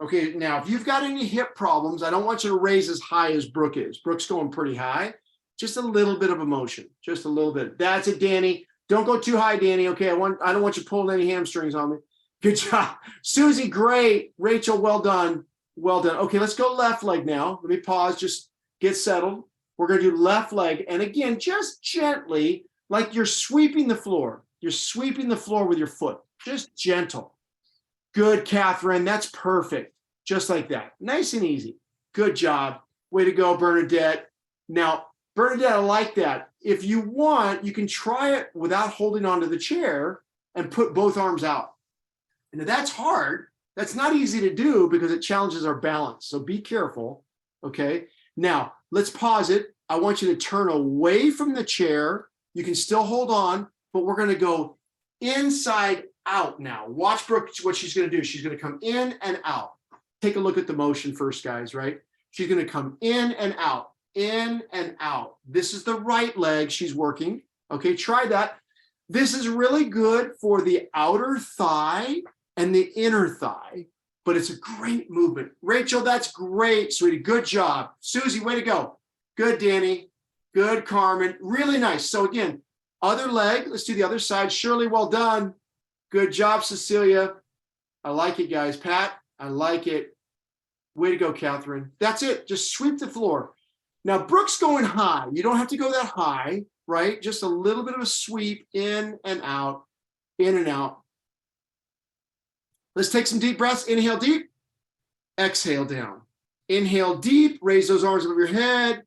Okay, now if you've got any hip problems, I don't want you to raise as high as Brooke is. Brooke's going pretty high. Just a little bit of emotion, just a little bit. That's it, Danny. Don't go too high, Danny. Okay, I don't want you pulling any hamstrings on me. Good job. Susie, great. Rachel, well done. Well done. Okay, let's go left leg now. Let me pause, just get settled. We're gonna do left leg. And again, just gently, like you're sweeping the floor. You're sweeping the floor with your foot, just gentle. Good, Catherine, that's perfect. Just like that, nice and easy. Good job. Way to go, Bernadette. Now, Bernadette, I like that. If you want, you can try it without holding onto the chair and put both arms out. Now that's hard. That's not easy to do because it challenges our balance. So be careful, okay? Now, let's pause it. I want you to turn away from the chair. You can still hold on, but we're gonna go inside out now. Watch Brooke, what she's gonna do. She's gonna come in and out. Take a look at the motion first, guys, right? She's gonna come in and out. In and out. This is the right leg she's working. Okay, try that. This is really good for the outer thigh and the inner thigh, but it's a great movement. Rachel, that's great, sweetie. Good job. Susie, way to go. Good, Danny. Good, Carmen. Really nice. So again, other leg. Let's do the other side. Shirley, well done. Good job, Cecilia. I like it, guys. Pat, I like it. Way to go, Catherine. That's it. Just sweep the floor. Now, Brooke's going high. You don't have to go that high, right? Just a little bit of a sweep in and out, in and out. Let's take some deep breaths. Inhale deep, exhale down. Inhale deep, raise those arms above your head,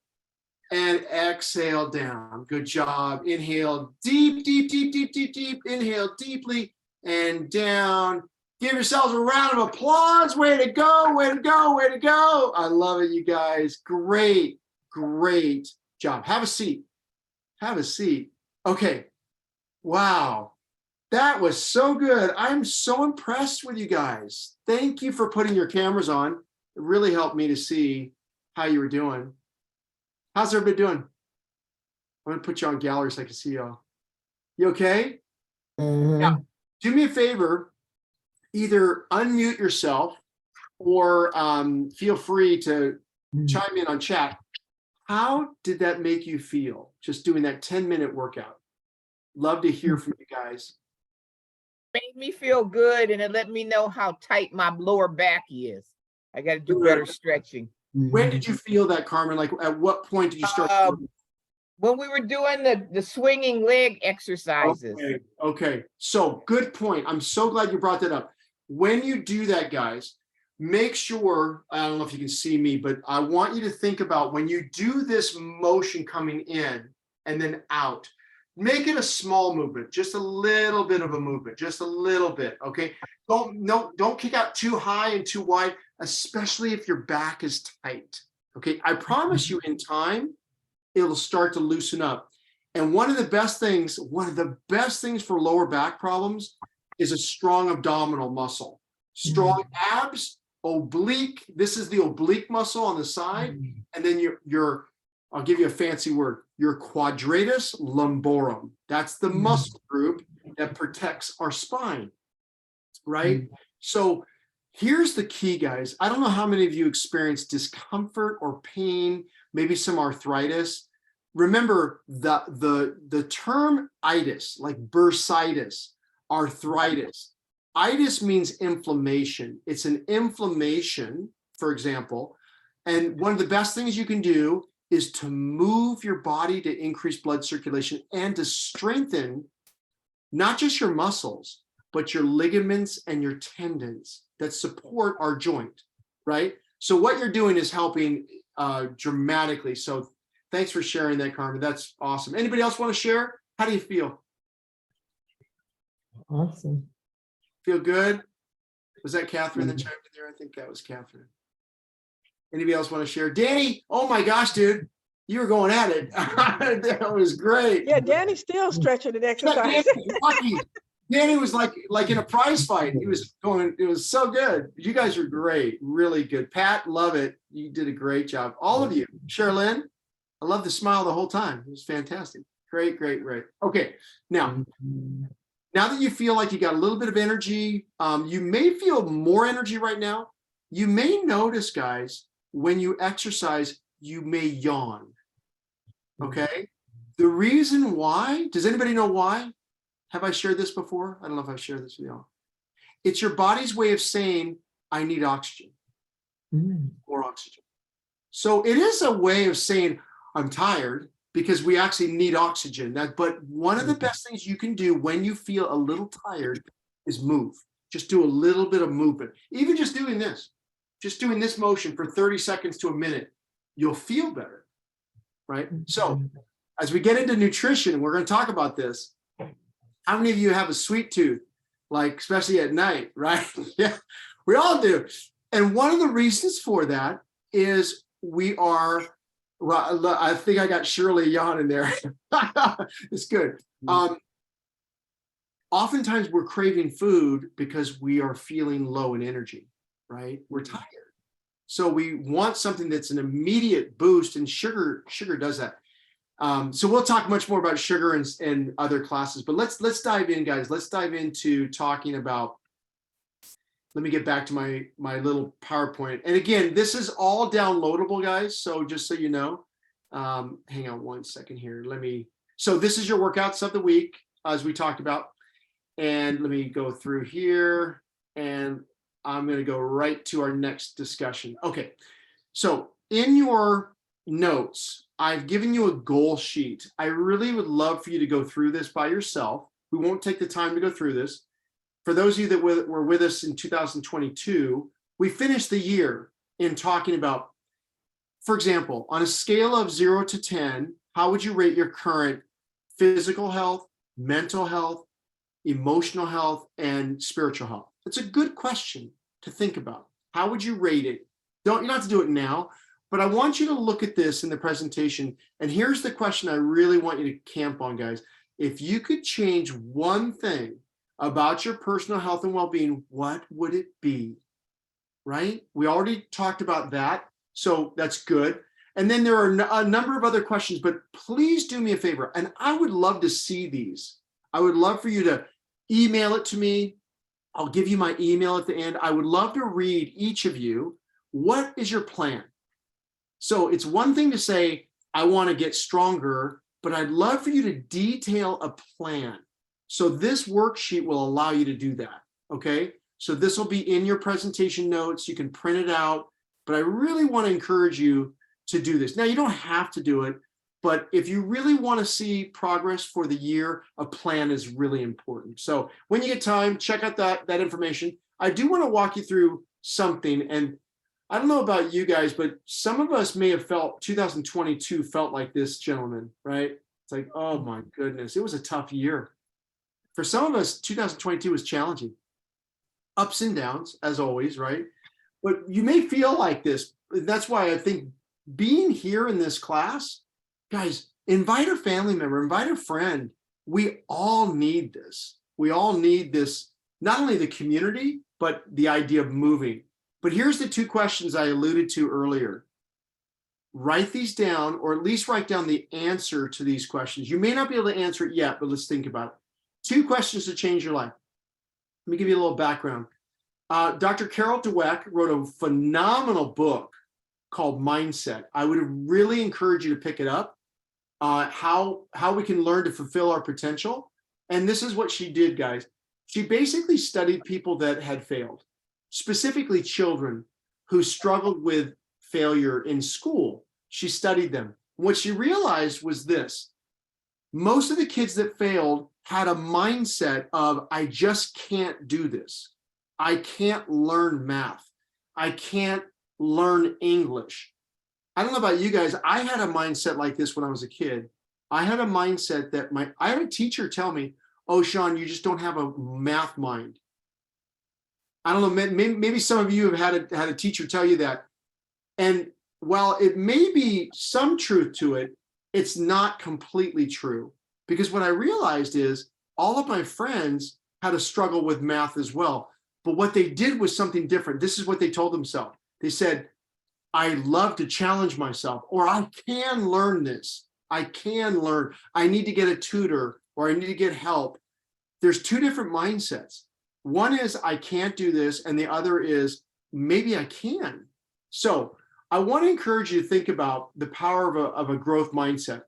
and exhale down. Good job. Inhale deep, deep, deep, deep, deep, deep. Inhale deeply and down. Give yourselves a round of applause. Way to go, way to go, way to go. I love it, you guys. Great. Great job. Have a seat. Have a seat. Okay. Wow. That was so good. I'm so impressed with you guys. Thank you for putting your cameras on. It really helped me to see how you were doing. How's everybody doing? I'm going to put you on gallery so I can see y'all. You okay? Now, do me a favor. Either unmute yourself or feel free to chime in on chat. How did that make you feel, just doing that 10-minute workout? Love to hear from you guys. Made me feel good, and it let me know how tight my lower back is. I got to do better stretching. When did you feel that, Carmen? Like, at what point did you start? When we were doing the swinging leg exercises. Okay. So good point. I'm so glad you brought that up. When you do that, guys, make sure, I don't know if you can see me, but I want you to think about when you do this motion coming in and then out, make it a small movement, just a little bit of a movement, just a little bit, okay? Don't kick out too high and too wide, especially if your back is tight, okay? I promise you in time, it'll start to loosen up. And one of the best things for lower back problems is a strong abdominal muscle. Strong abs, oblique, this is the oblique muscle on the side, and then your I'll give you a fancy word, your quadratus lumborum. That's the muscle group that protects our spine, right? So here's the key, guys. I don't know how many of you experience discomfort or pain, maybe some arthritis. Remember the term itis, like bursitis, arthritis. Itis means inflammation. It's an inflammation, for example. And one of the best things you can do is to move your body to increase blood circulation and to strengthen not just your muscles, but your ligaments and your tendons that support our joint, right? So what you're doing is helping dramatically. So thanks for sharing that, Carmen. That's awesome. Anybody else want to share? How do you feel? Awesome. Feel good? Was that Catherine that chimed in there? I think that was Catherine. Anybody else want to share? Danny, oh my gosh, dude, you were going at it. That was great. Yeah, Danny's still stretching and exercising. Danny was like in a prize fight. He was going, it was so good. You guys were great, really good. Pat, love it. You did a great job. All of you. Sherilyn, I love the smile the whole time. It was fantastic. Great, great, great. Okay, now that you feel like you got a little bit of energy, you may feel more energy right now. You may notice, guys, when you exercise, you may yawn. Okay. The reason why, does anybody know why? Have I shared this before? I don't know if I've shared this with y'all. It's your body's way of saying, I need oxygen, more oxygen. So it is a way of saying, I'm tired, because we actually need oxygen. But one of the best things you can do when you feel a little tired is move. Just do a little bit of movement. Even just doing this motion for 30 seconds to a minute, you'll feel better, right? So as we get into nutrition, we're going to talk about this. How many of you have a sweet tooth, like especially at night, right? Yeah, we all do. And one of the reasons for that is we are, well, I think I got Shirley Yawn in there. It's good. Oftentimes we're craving food because we are feeling low in energy, right? We're tired. So we want something that's an immediate boost, and sugar does that. So we'll talk much more about sugar and other classes, but let's dive in, guys. Let's dive into talking about, let me get back to my little PowerPoint. And again, this is all downloadable, guys. So just so you know, hang on one second here. So this is your workouts of the week, as we talked about. And let me go through here, and I'm going to go right to our next discussion. Okay. So in your notes, I've given you a goal sheet. I really would love for you to go through this by yourself. We won't take the time to go through this. For those of you that were with us in 2022, we finished the year in talking about, for example, on a scale of 0 to 10, how would you rate your current physical health, mental health, emotional health, and spiritual health? It's a good question to think about. How would you rate it? You don't have to do it now, but I want you to look at this in the presentation. And here's the question I really want you to camp on, guys. If you could change one thing about your personal health and well-being, what would it be? Right? We already talked about that, so that's good. And then there are a number of other questions, but please do me a favor, and I would love to see these. I would love for you to email it to me. I'll give you my email at the end. I would love to read each of you. What is your plan? So it's one thing to say, I want to get stronger, but I'd love for you to detail a plan. So this worksheet will allow you to do that, okay? So this will be in your presentation notes. You can print it out, but I really want to encourage you to do this. Now, you don't have to do it, but if you really want to see progress for the year, a plan is really important. So when you get time, check out that information. I do want to walk you through something, and I don't know about you guys, but some of us may have felt 2022 felt like this, gentleman, right? It's like, oh my goodness, it was a tough year. For some of us, 2022 was challenging. Ups and downs, as always, right? But you may feel like this. That's why I think being here in this class, guys, invite a family member, invite a friend. We all need this. We all need this, not only the community, but the idea of moving. But here's the two questions I alluded to earlier. Write these down, or at least write down the answer to these questions. You may not be able to answer it yet, but let's think about it. 2 questions to change your life. Let me give you a little background. Dr. Carol Dweck wrote a phenomenal book called Mindset. I would really encourage you to pick it up. How we can learn to fulfill our potential. And this is what she did, guys. She basically studied people that had failed, specifically children who struggled with failure in school. She studied them. What she realized was this: most of the kids that failed had a mindset of, I just can't do this. I can't learn math. I can't learn English. I don't know about you guys. I had a mindset like this when I was a kid. I had a mindset that I had a teacher tell me, oh, Sean, you just don't have a math mind. I don't know, maybe some of you have had a teacher tell you that. And while it may be some truth to it, it's not completely true. Because what I realized is all of my friends had a struggle with math as well. But what they did was something different. This is what they told themselves. They said, I love to challenge myself, or I can learn this. I can learn. I need to get a tutor, or I need to get help. There's 2 different mindsets. One is I can't do this, and the other is maybe I can. So I want to encourage you to think about the power of a growth mindset.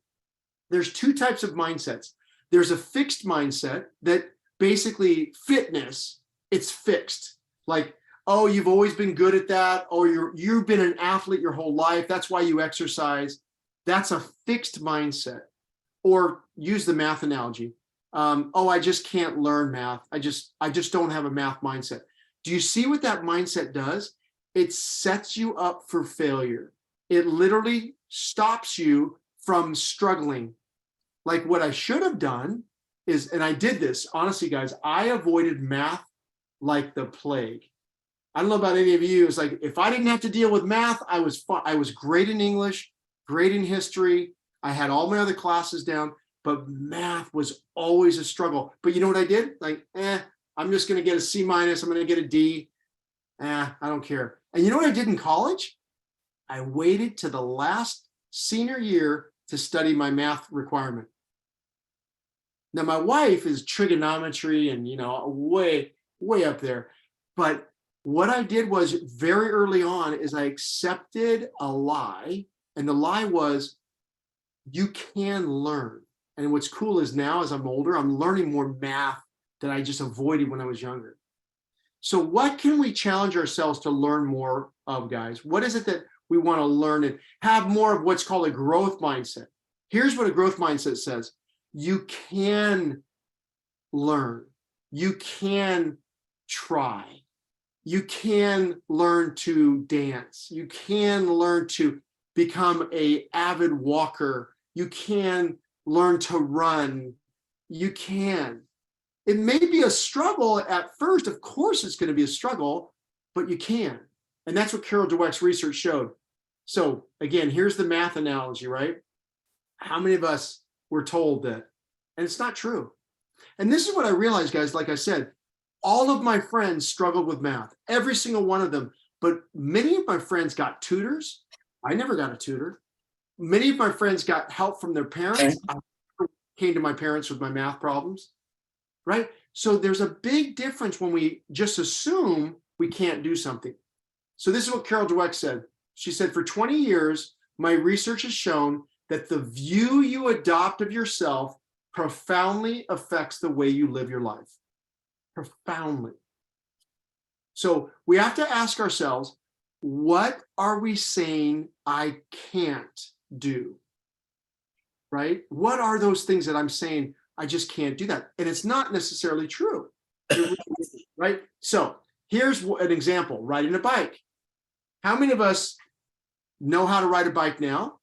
there's two types of mindsets. There's a fixed mindset that basically fitness, it's fixed. Like, oh, you've always been good at that, or you've been an athlete your whole life. That's why you exercise. That's a fixed mindset. Or use the math analogy. Oh, I just can't learn math. I just don't have a math mindset. Do you see what that mindset does? It sets you up for failure. It literally stops you from struggling. Like what I should have done is, and I did this, honestly, guys, I avoided math like the plague. I don't know about any of you. It's like, if I didn't have to deal with math, I was great in English, great in history. I had all my other classes down, but math was always a struggle. But you know what I did? Like, I'm just going to get a C-. I'm going to get a D. I don't care. And you know what I did in college? I waited to the last senior year to study my math requirement. Now, my wife is trigonometry and, way, way up there. But what I did was very early on is I accepted a lie. And the lie was, you can learn. And what's cool is now as I'm older, I'm learning more math that I just avoided when I was younger. So what can we challenge ourselves to learn more of, guys? What is it that we want to learn and have more of what's called a growth mindset? Here's what a growth mindset says. You can learn. You can try. You can learn to dance. You can learn to become an avid walker. You can learn to run. You can. It may be a struggle at first. Of course, it's going to be a struggle, but you can. And that's what Carol Dweck's research showed. So again, here's the math analogy, right? How many of us were told that? And it's not true. And this is what I realized, guys, like I said, all of my friends struggled with math, every single one of them. But many of my friends got tutors. I never got a tutor. Many of my friends got help from their parents. I came to my parents with my math problems, right? So there's a big difference when we just assume we can't do something. So this is what Carol Dweck said. She said, for 20 years, my research has shown that the view you adopt of yourself profoundly affects the way you live your life. Profoundly. So we have to ask ourselves, what are we saying I can't do? Right? What are those things that I'm saying I just can't do that? And it's not necessarily true. Right? So here's an example, riding a bike. How many of us know how to ride a bike now?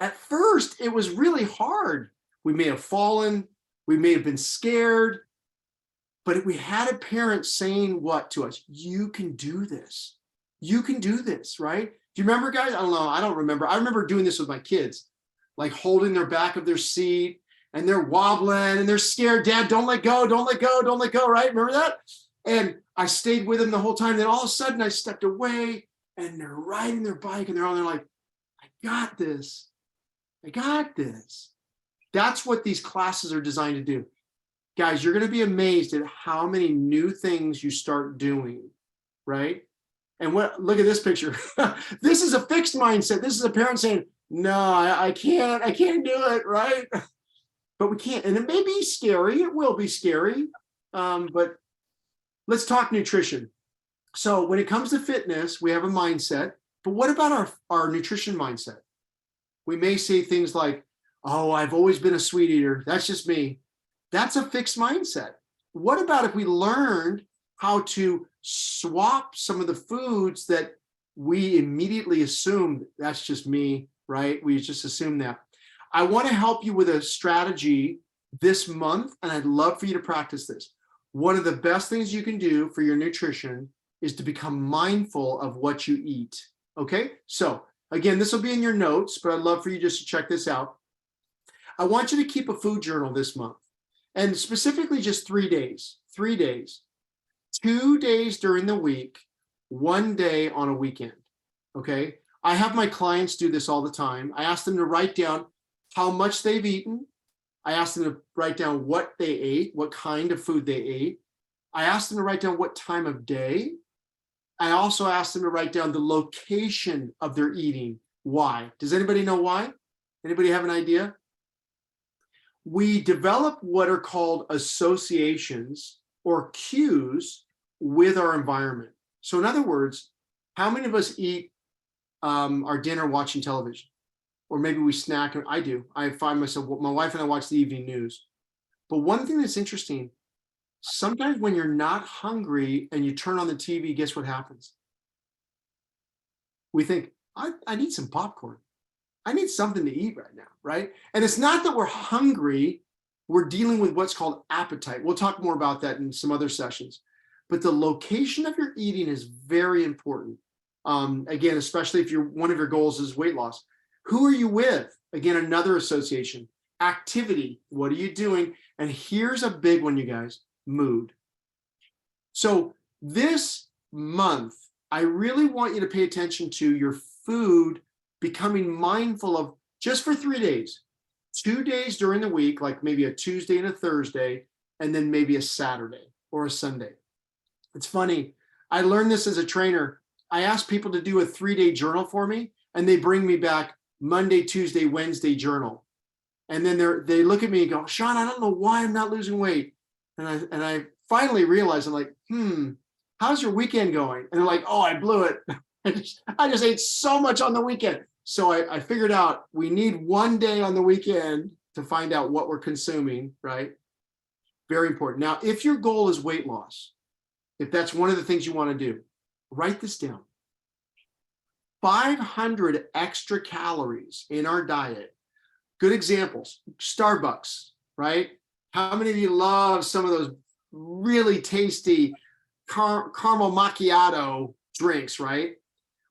At first, it was really hard. We may have fallen, we may have been scared, but we had a parent saying what to us? You can do this. You can do this, right? Do you remember, guys? I don't know. I don't remember. I remember doing this with my kids, like holding their back of their seat and they're wobbling and they're scared. Dad, don't let go, don't let go, don't let go, right? Remember that? And I stayed with them the whole time. Then all of a sudden I stepped away and they're riding their bike and they're on there like, I got this. I got this. That's what these classes are designed to do. Guys, you're going to be amazed at how many new things you start doing, right? And look at this picture. This is a fixed mindset. This is a parent saying, no, I can't do it, right? But we can't. And it may be scary. It will be scary. But let's talk nutrition. So when it comes to fitness, we have a mindset. But what about our nutrition mindset? We may say things like, oh, I've always been a sweet eater. That's just me. That's a fixed mindset. What about if we learned how to swap some of the foods that we immediately assumed that's just me, right? We just assume that. I want to help you with a strategy this month, and I'd love for you to practice this. One of the best things you can do for your nutrition is to become mindful of what you eat, okay? So again, this will be in your notes, but I'd love for you just to check this out. I want you to keep a food journal this month, and specifically just 3 days, 3 days, 2 days during the week, 1 day on a weekend, okay? I have my clients do this all the time. I ask them to write down how much they've eaten. I ask them to write down what they ate, what kind of food they ate. I ask them to write down what time of day. I also ask them to write down the location of their eating. Why? Does anybody know why? Anybody have an idea? we develop what are called associations or cues with our environment. So in other words, how many of us eat our dinner watching television? Or maybe we snack. I do. I find myself, my wife and I watch the evening news. But one thing that's interesting, sometimes when you're not hungry and you turn on the TV, guess what happens? We think, I need some popcorn. I need something to eat right now, right? And it's not that we're hungry. We're dealing with what's called appetite. We'll talk more about that in some other sessions. But the location of your eating is very important. Again, especially if one of your goals is weight loss. Who are you with? Again, another association. Activity. What are you doing? And here's a big one, you guys. Mood. So this month, I really want you to pay attention to your food, becoming mindful of just for 3 days, 2 days during the week, like maybe a Tuesday and a Thursday, and then maybe a Saturday or a Sunday. It's funny. I learned this as a trainer. I ask people to do a 3-day journal for me, and they bring me back Monday, Tuesday, Wednesday journal. And then they look at me and go, Sean, I don't know why I'm not losing weight. And I finally realized, I'm like, how's your weekend going? And they're like, oh, I blew it. I just ate so much on the weekend. So I figured out we need 1 day on the weekend to find out what we're consuming, right? Very important. Now, if your goal is weight loss, if that's one of the things you want to do, write this down. 500 extra calories in our diet. Good examples, Starbucks, right? How many of you love some of those really tasty caramel macchiato drinks, right?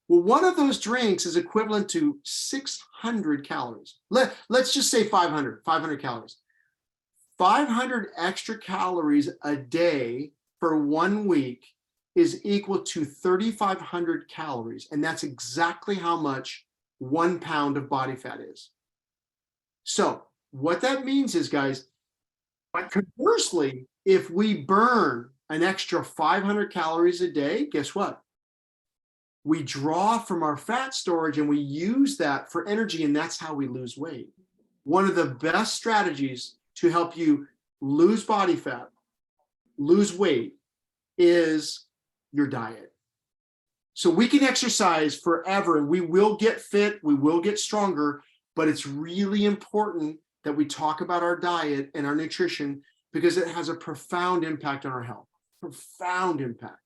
Well, one of those drinks is equivalent to 600 calories. Let's just say 500 calories. 500 extra calories a day for 1 week is equal to 3,500 calories. And that's exactly how much 1 pound of body fat is. So what that means is, guys, conversely, if we burn an extra 500 calories a day, guess what? We draw from our fat storage and we use that for energy, and that's how we lose weight. One of the best strategies to help you lose body fat, lose weight, is your diet. So we can exercise forever and we will get fit, we will get stronger, but it's really important that we talk about our diet and our nutrition because it has a profound impact on our health. Profound impact.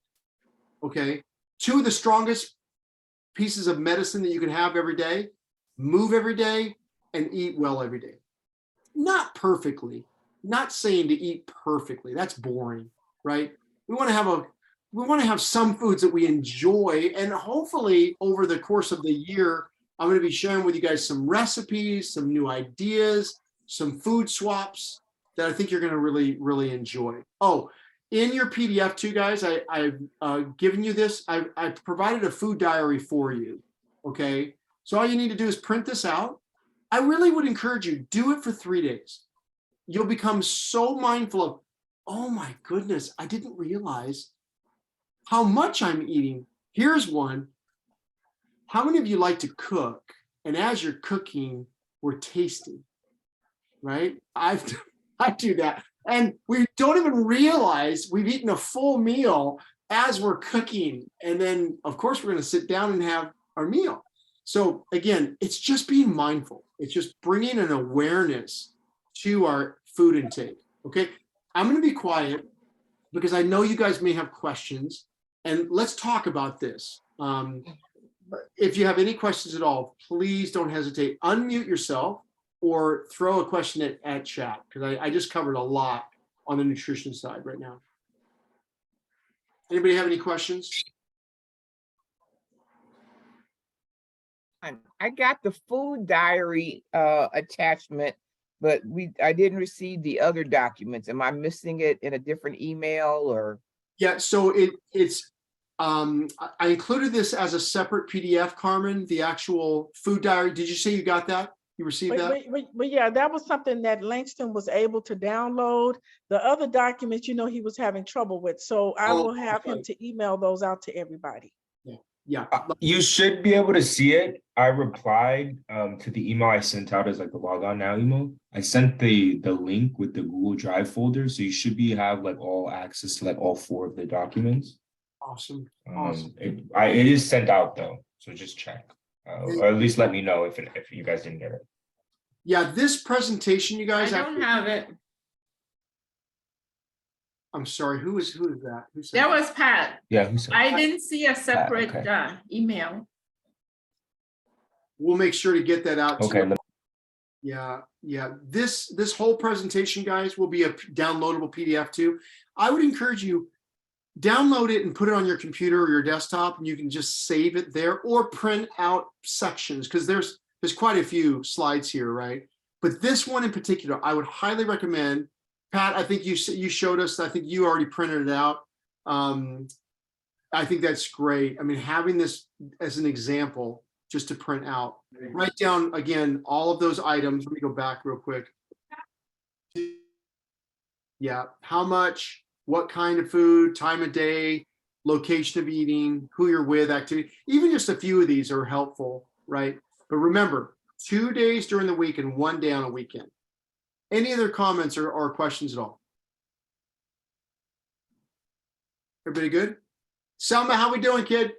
Okay. 2 of the strongest pieces of medicine that you can have every day: move every day and eat well every day. Not perfectly, not saying to eat perfectly. That's boring, right? We want to have some foods that we enjoy, and hopefully over the course of the year, I'm going to be sharing with you guys some recipes, some new ideas, some food swaps that I think you're going to really, really enjoy. Oh, in your PDF too, guys, I've given you this. I've provided a food diary for you, okay? So all you need to do is print this out. I really would encourage you, do it for 3 days. You'll become so mindful of, oh my goodness, I didn't realize how much I'm eating. Here's one. How many of you like to cook? And as you're cooking, we're tasting, right? I do that. And we don't even realize we've eaten a full meal as we're cooking. And then, of course, we're going to sit down and have our meal. So again, it's just being mindful. It's just bringing an awareness to our food intake, okay? I'm going to be quiet because I know you guys may have questions. And let's talk about this. If you have any questions at all, please don't hesitate. Unmute yourself or throw a question at chat, because I just covered a lot on the nutrition side right now. Anybody have any questions? I got the food diary attachment, but I didn't receive the other documents. Am I missing it in a different email or? Yeah, so it's I included this as a separate PDF, Carmen, the actual food diary. Did you say you got that? You received that? But yeah, that was something that Langston was able to download. The other documents, he was having trouble with. So I will have him to email those out to everybody. Yeah. Yeah, You should be able to see it. I replied to the email I sent out as like the log on now email. I sent the link with the Google Drive folder, so you should have like all access to like all 4 of the documents. awesome. Awesome. It is sent out though, so just check, or at least let me know if you guys didn't get it. Yeah, this presentation, you I guys. don't have it. I'm sorry, who is that? Who said That was Pat. Yeah, who said? I didn't see a separate okay. email. We'll make sure to get that out. Okay. Yeah. This whole presentation, guys, will be a downloadable PDF too. I would encourage you, download it and put it on your computer or your desktop, and you can just save it there or print out sections, because there's quite a few slides here, right? But this one in particular, I would highly recommend. Pat, I think you showed us, I think you already printed it out. I think that's great. I mean, having this as an example, just to print out, write down again, all of those items. Let me go back real quick. Yeah, how much, what kind of food, time of day, location of eating, who you're with, activity. Even just a few of these are helpful, right? But remember, 2 days during the week and 1 day on a weekend. Any other comments or questions at all? Everybody good? Selma, how we doing, kid?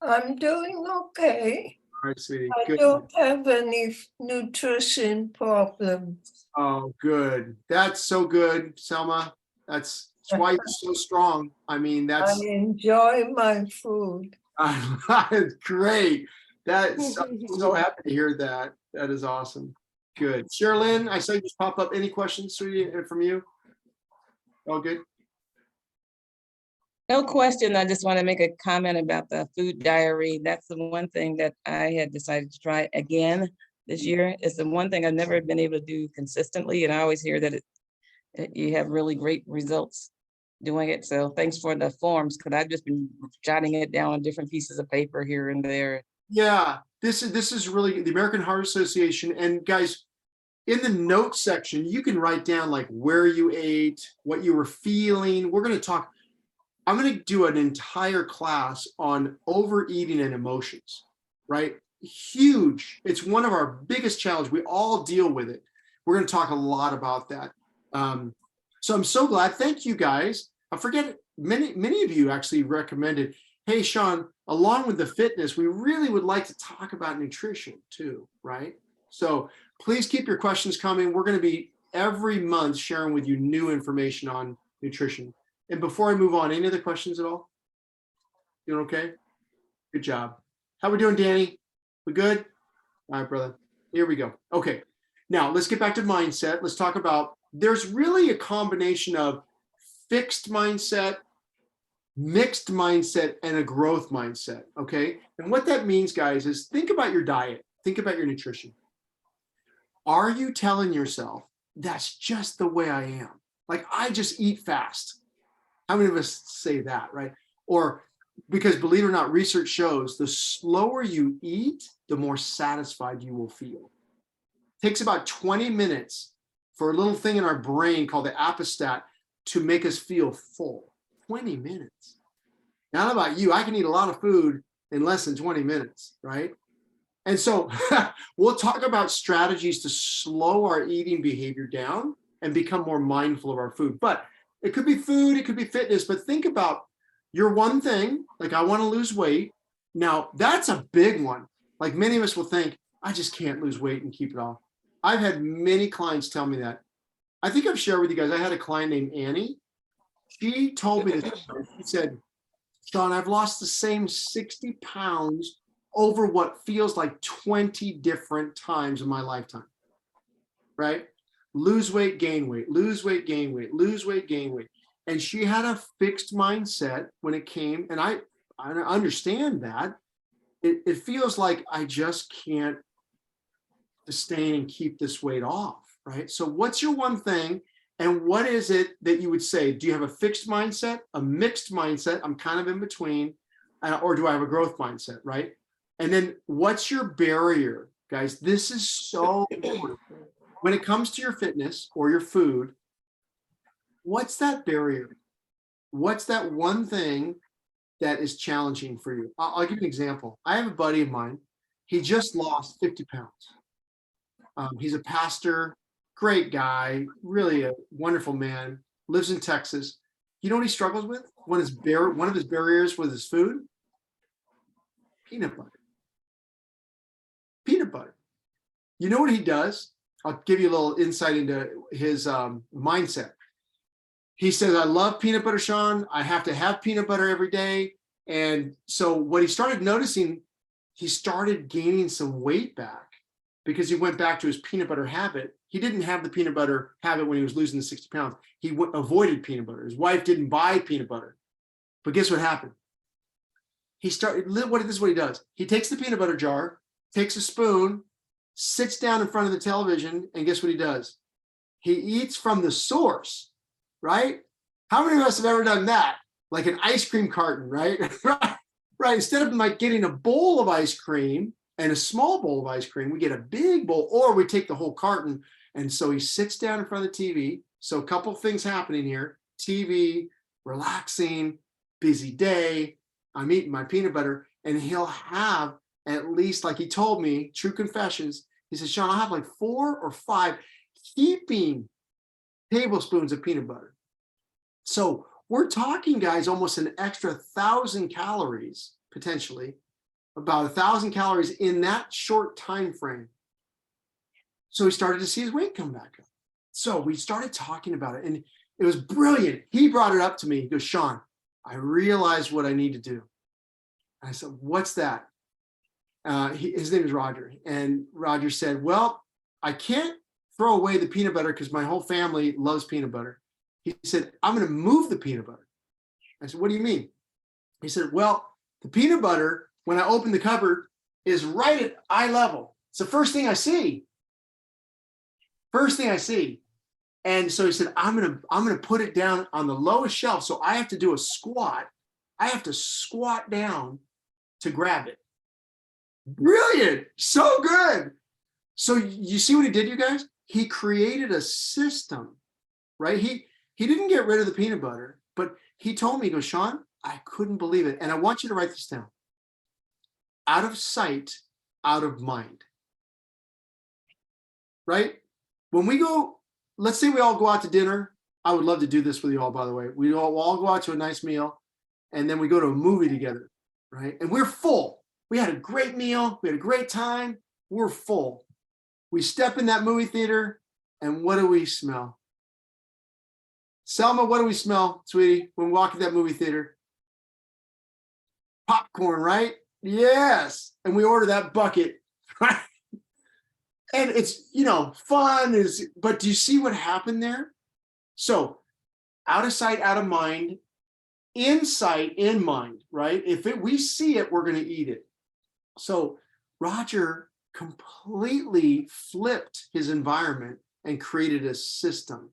I'm doing okay. All right, sweetie. I Good. don't have any nutrition problems. Oh, good. That's so good, Selma. That's why you're so strong. I mean, I that's enjoy my food. great. I'm so happy to hear that. That is awesome. Good. Sherilyn, I saw you just pop up. Any questions, sweetie, from you? All good? No question. I just want to make a comment about the food diary. That's the one thing that I had decided to try again this year. It's the one thing I've never been able to do consistently. And I always hear that you have really great results doing it. So thanks for the forms, because I've just been jotting it down on different pieces of paper here and there. Yeah, this is really the American Heart Association. And guys, in the notes section, you can write down like where you ate, what you were feeling. We're going to talk. I'm going to do an entire class on overeating and emotions, right? Huge. It's one of our biggest challenges. We all deal with it. We're going to talk a lot about that. So I'm so glad. Thank you, guys. I forget, many of you actually recommended, hey, Sean, along with the fitness, we really would like to talk about nutrition too, right? So please keep your questions coming. We're going to be every month sharing with you new information on nutrition. And before I move on, any other questions at all? Doing okay? Good job. How we doing, Danny? We good? All right, brother. Here we go. Okay. Now let's get back to mindset. Let's talk about, there's really a combination of fixed mindset, mixed mindset, and a growth mindset. Okay. And what that means, guys, is think about your diet. Think about your nutrition. Are you telling yourself that's just the way I am? Like, I just eat fast. How many of us say that, right? Or because, believe it or not, research shows the slower you eat, the more satisfied you will feel. It takes about 20 minutes for a little thing in our brain called the apostat to make us feel full. 20 minutes. Now, how about you? I can eat a lot of food in less than 20 minutes, right? And so we'll talk about strategies to slow our eating behavior down and become more mindful of our food. But it could be food, it could be fitness, but think about your one thing, like I want to lose weight. Now, that's a big one. Like many of us will think, I just can't lose weight and keep it off. I've had many clients tell me that. I think I've shared with you guys, I had a client named Annie. She told me this. She said, Sean, I've lost the same 60 pounds over what feels like 20 different times in my lifetime, right? Lose weight, gain weight, lose weight, gain weight, lose weight, gain weight. And she had a fixed mindset when it came, and I understand that. It feels like I just can't sustain and keep this weight off, right? So what's your one thing, and what is it that you would say? Do you have a fixed mindset, a mixed mindset? I'm kind of in between, or do I have a growth mindset, right? And then what's your barrier, guys? This is so important. When it comes to your fitness or your food, what's that barrier? What's that one thing that is challenging for you? I'll give you an example. I have a buddy of mine. He just lost 50 pounds. He's a pastor, great guy, really a wonderful man, lives in Texas. You know what he struggles with? One of his barriers with his food? Peanut butter. Peanut butter. You know what he does? I'll give you a little insight into his mindset. He says, I love peanut butter, Sean. I have to have peanut butter every day. And so what he started noticing, he started gaining some weight back because he went back to his peanut butter habit. He didn't have the peanut butter habit when he was losing the 60 pounds. He avoided peanut butter. His wife didn't buy peanut butter. But guess what happened? This is what he does. He takes the peanut butter jar, takes a spoon, sits down in front of the television, and guess what he does? He eats from the source, right? How many of us have ever done that? Like an ice cream carton, right? Right. Instead of like getting a bowl of ice cream and a small bowl of ice cream, we get a big bowl, or we take the whole carton. And so he sits down in front of the TV. So a couple of things happening here. TV, relaxing, busy day. I'm eating my peanut butter, and he'll have at least, like he told me, true confessions. He says, Sean, I'll have like 4 or 5 heaping tablespoons of peanut butter. So we're talking, guys, almost an extra 1,000 calories, potentially, about 1,000 calories in that short time frame. So he started to see his weight come back up. So we started talking about it, and it was brilliant. He brought it up to me. He goes, Sean, I realized what I need to do. I said, what's that? His name is Roger. And Roger said, well, I can't throw away the peanut butter because my whole family loves peanut butter. He said, I'm going to move the peanut butter. I said, what do you mean? He said, well, the peanut butter, when I open the cupboard, is right at eye level. It's the first thing I see. First thing I see. And so he said, I'm gonna put it down on the lowest shelf. So I have to do a squat. I have to squat down to grab it. Brilliant. So good. So you see what he did, you guys? He created a system, right? He didn't get rid of the peanut butter, but he told me, he goes, Sean, I couldn't believe it. And I want you to write this down. Out of sight, out of mind. Right? When we go, let's say we all go out to dinner. I would love to do this with you all, by the way. We all go out to a nice meal, and then we go to a movie together, right? And we're full. We had a great meal. We had a great time. We're full. We step in that movie theater, and what do we smell? Selma, what do we smell, sweetie, when we walk in that movie theater? Popcorn, right? Yes. And we order that bucket, right? And it's, fun, but do you see what happened there? So out of sight, out of mind, in sight, in mind, right? We see it, we're going to eat it. So Roger completely flipped his environment and created a system.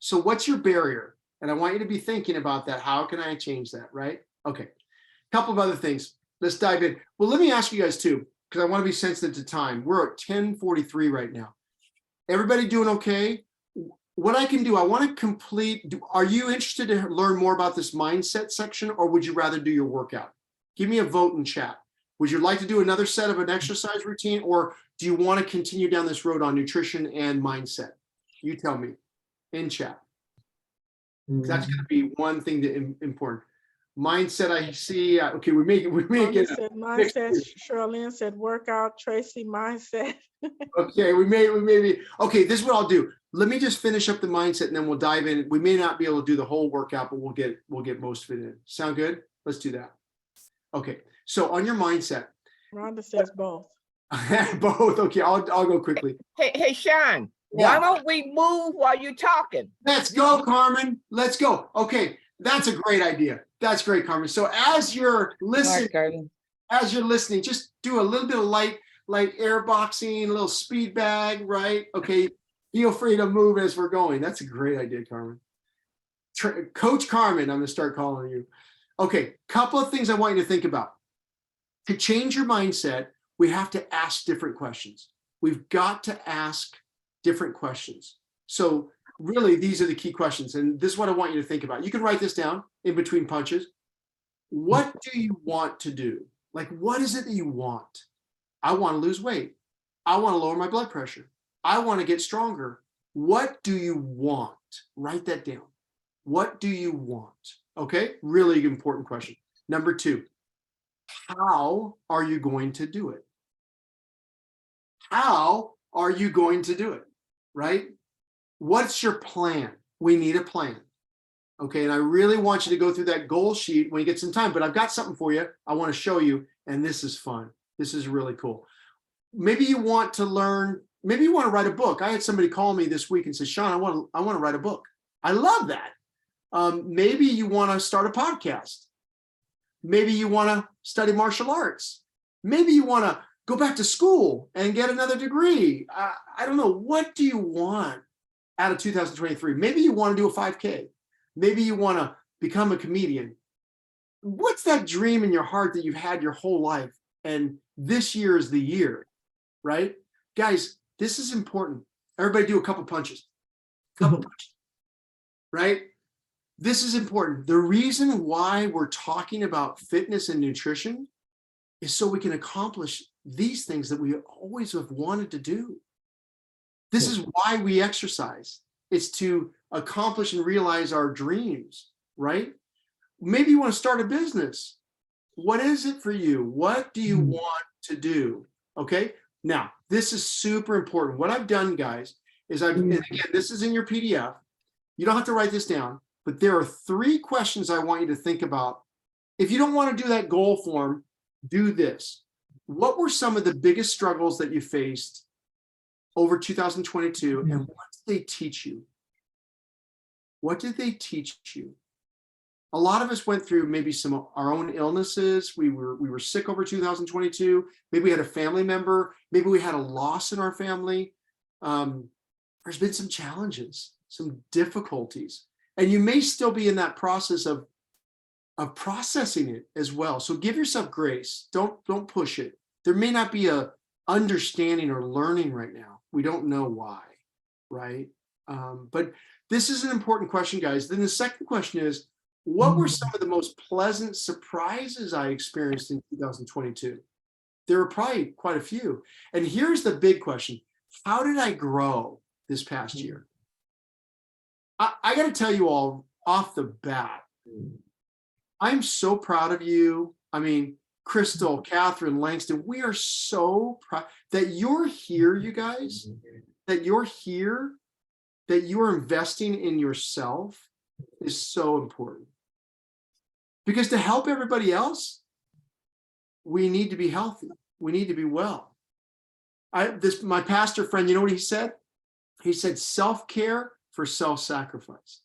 So what's your barrier? And I want you to be thinking about that. How can I change that, right? Okay. A couple of other things. Let's dive in. Well, let me ask you guys too, because I want to be sensitive to time. We're at 10:43 right now. Everybody doing okay? What I can do, I want to complete. Are you interested to learn more about this mindset section, or would you rather do your workout? Give me a vote in chat. Would you like to do another set of an exercise routine, or do you want to continue down this road on nutrition and mindset? You tell me in chat. That's going to be one thing important. Mindset, I see. Okay, we make it. Mindset. Charlene said workout. Tracy, mindset. Okay, we may be. Okay, this is what I'll do. Let me just finish up the mindset, and then we'll dive in. We may not be able to do the whole workout, but we'll get most of it in. Sound good? Let's do that. Okay, so on your mindset. Rhonda says both. Both. Okay, I'll go quickly. Hey, Sean. Yeah. Why don't we move while you're talking? Let's go, Carmen. Let's go. Okay, that's a great idea. That's great, Carmen. So as you're listening, just do a little bit of light air boxing, a little speed bag, right? Okay, feel free to move as we're going. That's a great idea, Carmen. Coach Carmen, I'm going to start calling you. Okay, couple of things I want you to think about. To change your mindset, we have to ask different questions. We've got to ask different questions. So really, these are the key questions. And this is what I want you to think about. You can write this down in between punches. What do you want to do? Like, what is it that you want? I want to lose weight. I want to lower my blood pressure. I want to get stronger. What do you want? Write that down. What do you want? Okay, really important question. Number 2, how are you going to do it? How are you going to do it? Right? What's your plan? We need a plan. Okay, and I really want you to go through that goal sheet when you get some time, but I've got something for you I want to show you, and this is fun. This is really cool. Maybe you want to learn, maybe you want to write a book. I had somebody call me this week and say, Sean, I want to write a book. I love that. Maybe you want to start a podcast. Maybe you want to study martial arts. Maybe you want to go back to school and get another degree. I don't know. What do you want out of 2023? Maybe you want to do a 5K. Maybe you want to become a comedian. What's that dream in your heart that you've had your whole life? And this year is the year, right? Guys, this is important. Everybody do a couple punches. Couple punches, right? This is important. The reason why we're talking about fitness and nutrition is so we can accomplish these things that we always have wanted to do. This is why we exercise. It's to accomplish and realize our dreams, right? Maybe you want to start a business. What is it for you? What do you want to do? Okay. Now, this is super important. What I've done, guys, is and again, this is in your PDF. You don't have to write this down, but there are 3 questions I want you to think about. If you don't want to do that goal form, do this. What were some of the biggest struggles that you faced over 2022, and what did they teach you? What did they teach you? A lot of us went through maybe some of our own illnesses. We were sick over 2022. Maybe we had a family member. Maybe we had a loss in our family. There's been some challenges, some difficulties, and you may still be in that process of processing it as well. So give yourself grace. Don't push it. There may not be a understanding or learning right now. We don't know why, right? But this is an important question, guys. Then the second question is, what were some of the most pleasant surprises I experienced in 2022? There were probably quite a few. And here's the big question. How did I grow this past year? I got to tell you all off the bat, I'm so proud of you. I mean, Crystal, Catherine, Langston, we are so proud that you're here, you guys, that you're here, that you're investing in yourself is so important. Because to help everybody else, we need to be healthy. We need to be well. My pastor friend, you know what he said? He said, self-care for self-sacrifice.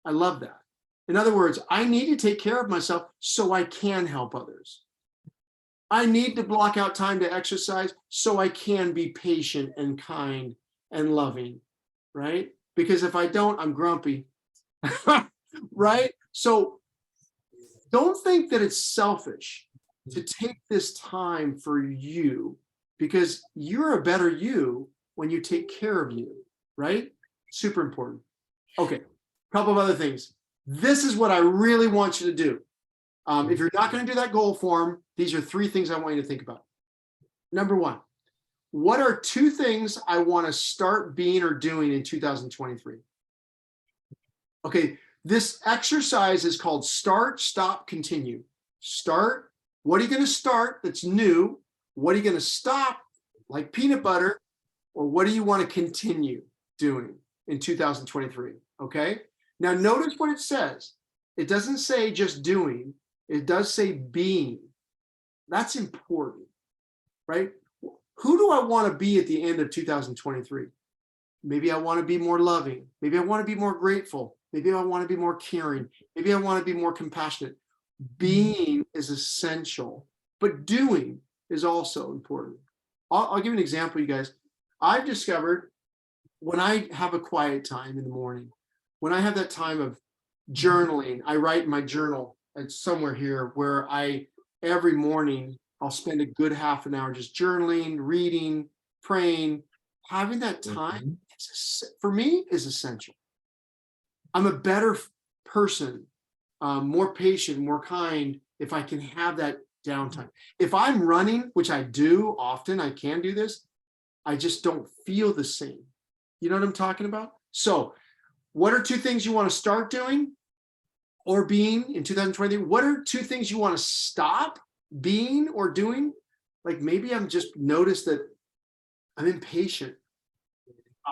I love that. In other words, I need to take care of myself so I can help others. I need to block out time to exercise so I can be patient and kind and loving, right? Because if I don't, I'm grumpy, right? So don't think that it's selfish to take this time for you, because you're a better you when you take care of you, right? Super important. Okay, a couple of other things. This is what I really want you to do. If you're not going to do that goal form, these are 3 things I want you to think about. Number 1, what are 2 things I want to start being or doing in 2023? Okay, this exercise is called start, stop, continue. Start. What are you going to start that's new? What are you going to stop, like peanut butter? Or what do you want to continue doing in 2023? Okay. Now notice what it says. It doesn't say just doing. It does say being. That's important, right? Who do I want to be at the end of 2023? Maybe I want to be more loving. Maybe I want to be more grateful. Maybe I want to be more caring. Maybe I want to be more compassionate. Being is essential, but doing is also important. I'll give you an example, you guys. I've discovered when I have a quiet time in the morning, when I have that time of journaling, I write in my journal. It's somewhere here where every morning I'll spend a good half an hour just journaling, reading, praying. Having that time, for me, is essential. I'm a better person, more patient, more kind, if I can have that downtime. If I'm running, which I do often, I can do this, I just don't feel the same. You know what I'm talking about? So what are 2 things you want to start doing or being in 2023? What are 2 things you want to stop being or doing? Like maybe I'm just noticed that I'm impatient.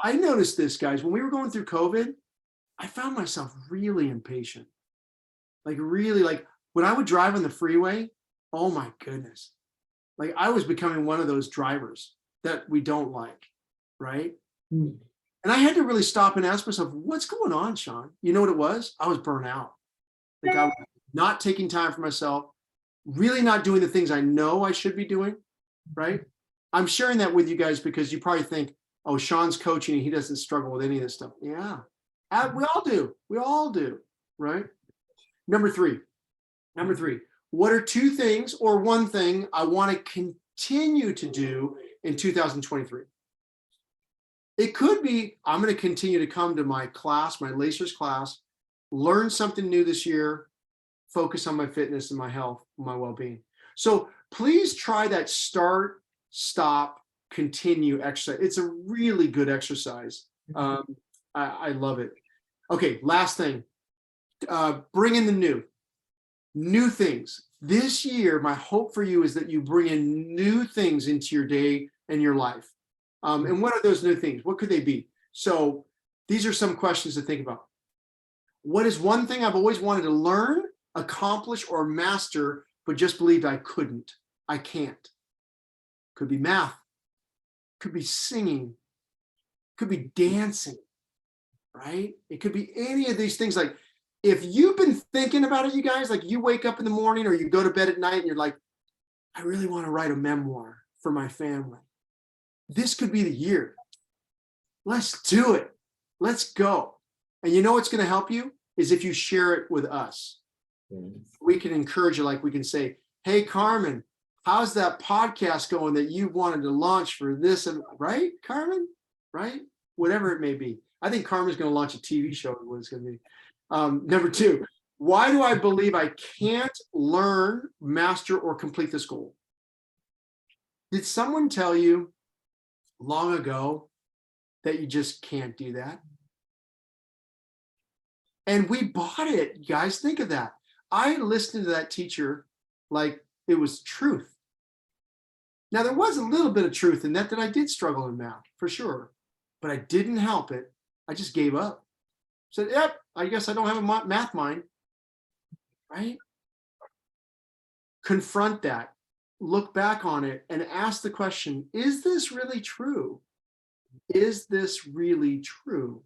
I noticed this, guys, when we were going through COVID, I found myself really impatient. Like really, like when I would drive on the freeway, oh my goodness. Like I was becoming one of those drivers that we don't like, right? And I had to really stop and ask myself, what's going on, Sean? You know what it was? I was burnt out. Like I was not taking time for myself, really not doing the things I know I should be doing, right? I'm sharing that with you guys because you probably think, oh, Sean's coaching and he doesn't struggle with any of this stuff. Yeah, we all do. We all do, right? Number three, what are 2 things or 1 thing I want to continue to do in 2023? It could be, I'm going to continue to come to my class, my Lacers class, learn something new this year, focus on my fitness and my health, my well-being. So please try that start, stop, continue exercise. It's a really good exercise. I love it. Okay, last thing, bring in the new things. This year, my hope for you is that you bring in new things into your day and your life. And what are those new things? What could they be? So these are some questions to think about. What is 1 thing I've always wanted to learn, accomplish, or master, but just believed I couldn't? I can't. Could be math. Could be singing. Could be dancing, right? It could be any of these things. Like if you've been thinking about it, you guys, like you wake up in the morning or you go to bed at night and you're like, I really want to write a memoir for my family. This could be the year. Let's do it. Let's go. And you know what's going to help you is if you share it with us. We can encourage you, like we can say, hey, Carmen, how's that podcast going that you wanted to launch for this? And right, Carmen? Right? Whatever it may be. I think Carmen's going to launch a TV show. What it's going to be. Number 2, why do I believe I can't learn, master, or complete this goal? Did someone tell you long ago that you just can't do that? And we bought it, you guys. Think of that. I listened to that teacher like it was truth. Now, there was a little bit of truth in that I did struggle in math, for sure, but I didn't help it. I just gave up. Said, yep, I guess I don't have a math mind, right? Confront that, look back on it, and ask the question, is this really true? Is this really true?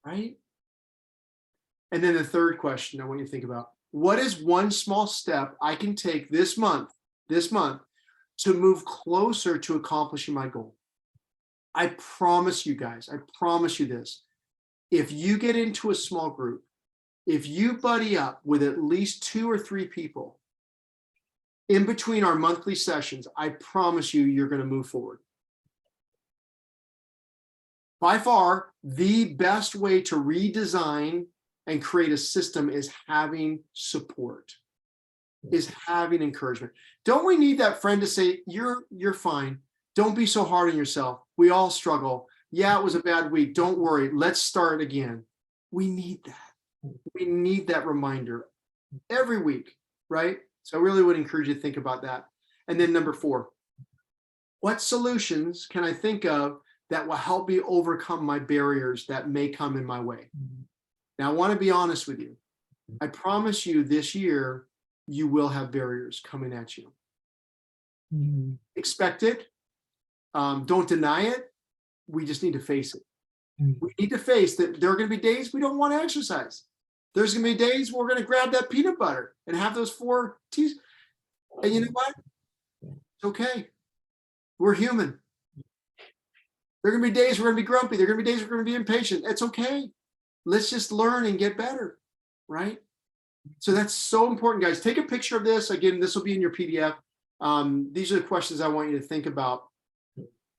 Right? And then the third question I want you to think about, what is 1 small step I can take this month to move closer to accomplishing my goal? I promise you guys, I promise you this. If you get into a small group, if you buddy up with at least 2 or 3 people in between our monthly sessions, I promise you, you're going to move forward. By far, the best way to redesign and create a system is having support, is having encouragement. Don't we need that friend to say, you're fine. Don't be so hard on yourself. We all struggle. Yeah, it was a bad week. Don't worry. Let's start again. We need that. We need that reminder every week, right? So I really would encourage you to think about that. And then number 4, what solutions can I think of that will help me overcome my barriers that may come in my way? Now, I want to be honest with you. I promise you this year, you will have barriers coming at you. Expect it. Don't deny it. We just need to face it. We need to face that there are going to be days we don't want to exercise. There's going to be days we're going to grab that peanut butter and have those 4 teas. And you know what? It's okay. We're human. There are going to be days we're going to be grumpy. There are going to be days we're going to be impatient. It's okay. Let's just learn and get better, right? So that's so important, guys. Take a picture of this. Again, this will be in your PDF. These are the questions I want you to think about.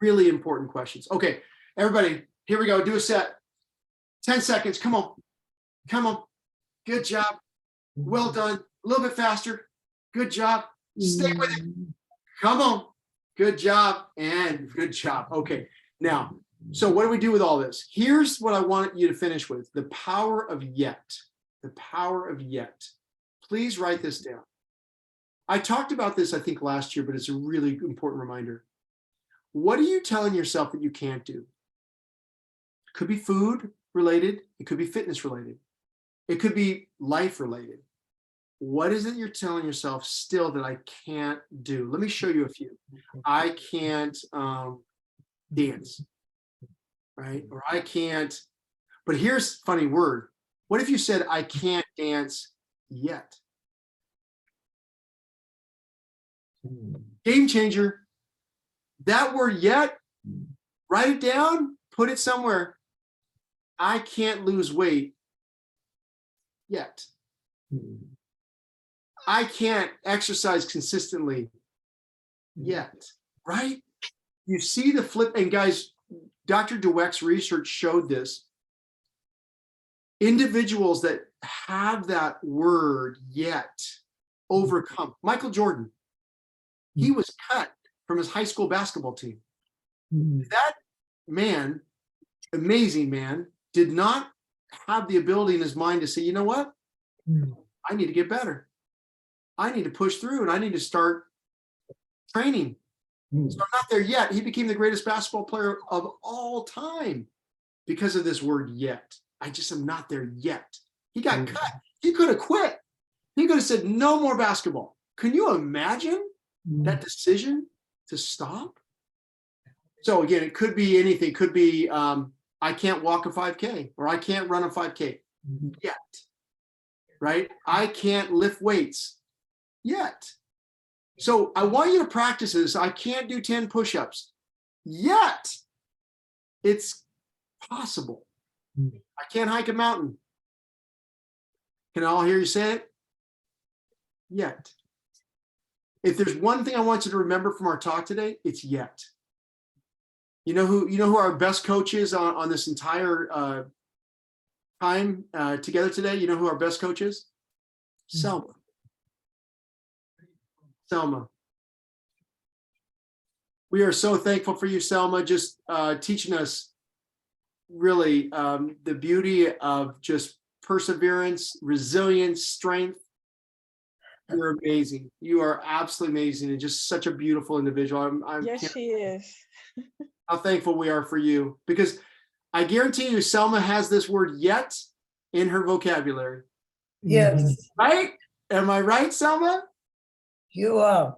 Really important questions. Okay, everybody, here we go. Do a set. 10 seconds. Come on. Come on. Good job. Well done. A little bit faster. Good job. Stay with it. Come on. Good job and good job. Okay. Now, so what do we do with all this? Here's what I want you to finish with. The power of yet. The power of yet. Please write this down. I talked about this, I think, last year, but it's a really important reminder. What are you telling yourself that you can't do? It could be food related. It could be fitness related. It could be life related. What is it you're telling yourself still that I can't do? Let me show you a few. I can't dance, right? Or I can't, but here's a funny word. What if you said, I can't dance yet? Game changer. That word yet, write it down, put it somewhere. I can't lose weight yet. I can't exercise consistently yet, right? You see the flip, and guys, Dr. Dweck's research showed this. Individuals that have that word yet overcome. Michael Jordan, he was cut from his high school basketball team. That man, amazing man, did not have the ability in his mind to say, you know what? I need to get better. I need to push through and I need to start training. So I'm not there yet. He became the greatest basketball player of all time because of this word yet. I just am not there yet. He got cut. He could have quit. He could have said, no more basketball. Can you imagine that decision to stop? So again, it could be anything. It could be, I can't walk a 5K or I can't run a 5K yet, right? I can't lift weights yet. So I want you to practice this. I can't do 10 push-ups yet. It's possible. I can't hike a mountain. Can I all hear you say it? Yet. If there's one thing I want you to remember from our talk today, it's yet. You know who our best coach is on this entire time together today? You know who our best coach is? Selma. Selma. We are so thankful for you, Selma, just teaching us really the beauty of just perseverance, resilience, strength. You're amazing. You are absolutely amazing and just such a beautiful individual. Yes, she is. How thankful we are for you, because I guarantee you Selma has this word yet in her vocabulary. Yes, Right? Am I right, Selma? you are.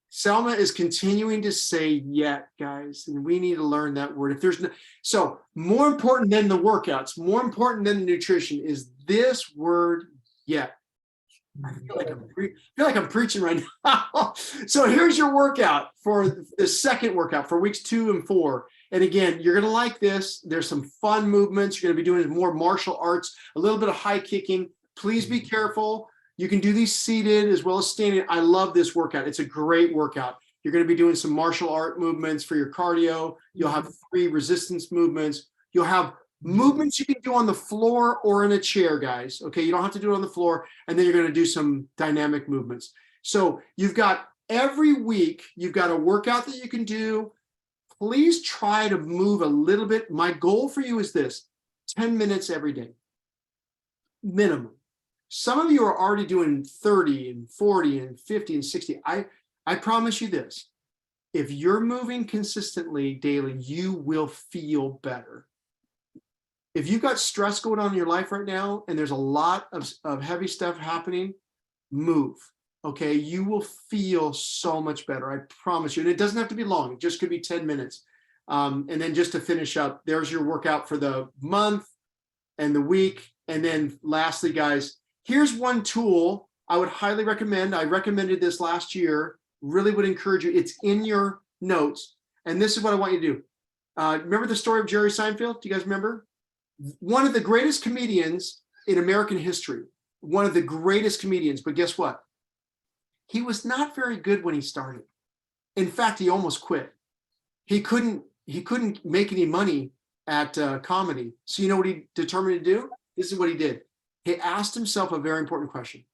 Selma is continuing to say yet, guys, and we need to learn that word. If there's no, so more important than the workouts, more important than the nutrition is this word yet. I feel like I'm preaching right now. So here's your workout for the second workout for weeks 2 and 4. And again, you're going to like this. There's some fun movements. You're going to be doing more martial arts, a little bit of high kicking. Please be careful. You can do these seated as well as standing. I love this workout. It's a great workout. You're going to be doing some martial art movements for your cardio. You'll have 3 resistance movements. You'll have movements you can do on the floor or in a chair, guys. Okay, you don't have to do it on the floor. And then you're going to do some dynamic movements. So you've got every week, you've got a workout that you can do. Please try to move a little bit. My goal for you is this: 10 minutes every day, minimum. Some of you are already doing 30 and 40 and 50 and 60. I promise you this: if you're moving consistently daily, you will feel better. If you've got stress going on in your life right now and there's a lot of heavy stuff happening, move. Okay, you will feel so much better. I promise you. And it doesn't have to be long. It just could be 10 minutes. And then just to finish up, there's your workout for the month and the week. And then lastly, guys, here's one tool I would highly recommend. I recommended this last year. Really would encourage you. It's in your notes. And this is what I want you to do. Remember the story of Jerry Seinfeld? Do you guys remember? One of the greatest comedians in American history. One of the greatest comedians. But guess what? He was not very good when he started. In fact, he almost quit. He couldn't make any money at comedy. So you know what he determined to do? This is what he did. He asked himself a very important question.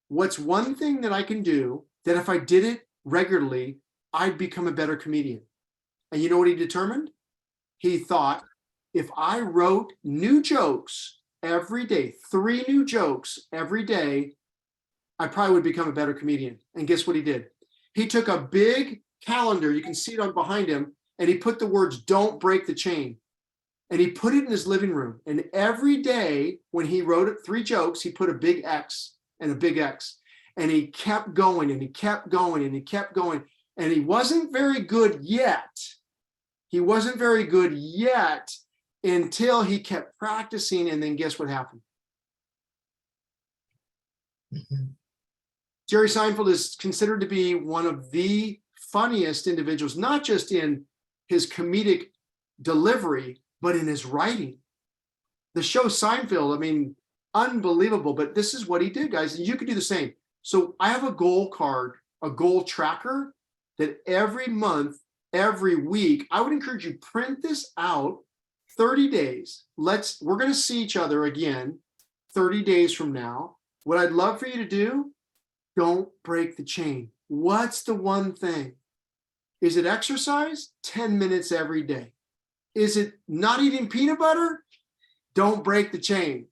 What's one thing that I can do that if I did it regularly, I'd become a better comedian? And you know what he determined? He thought, if I wrote new jokes every day, 3 new jokes every day, I probably would become a better comedian. And guess what he did? He took a big calendar, you can see it on behind him, and he put the words, "Don't break the chain." And he put it in his living room. And every day when he wrote 3 jokes, he put a big X and a big X. And he kept going and he kept going and he kept going. And he wasn't very good yet. He wasn't very good yet until he kept practicing. And then guess what happened? Jerry Seinfeld is considered to be one of the funniest individuals, not just in his comedic delivery, but in his writing. The show Seinfeld, I mean, unbelievable, but this is what he did, guys, and you can do the same. So I have a goal card, a goal tracker that every month, every week, I would encourage you, print this out, 30 days. We're going to see each other again 30 days from now. What I'd love for you to do, don't break the chain. What's the one thing? Is it exercise? 10 minutes every day. Is it not eating peanut butter? Don't break the chain.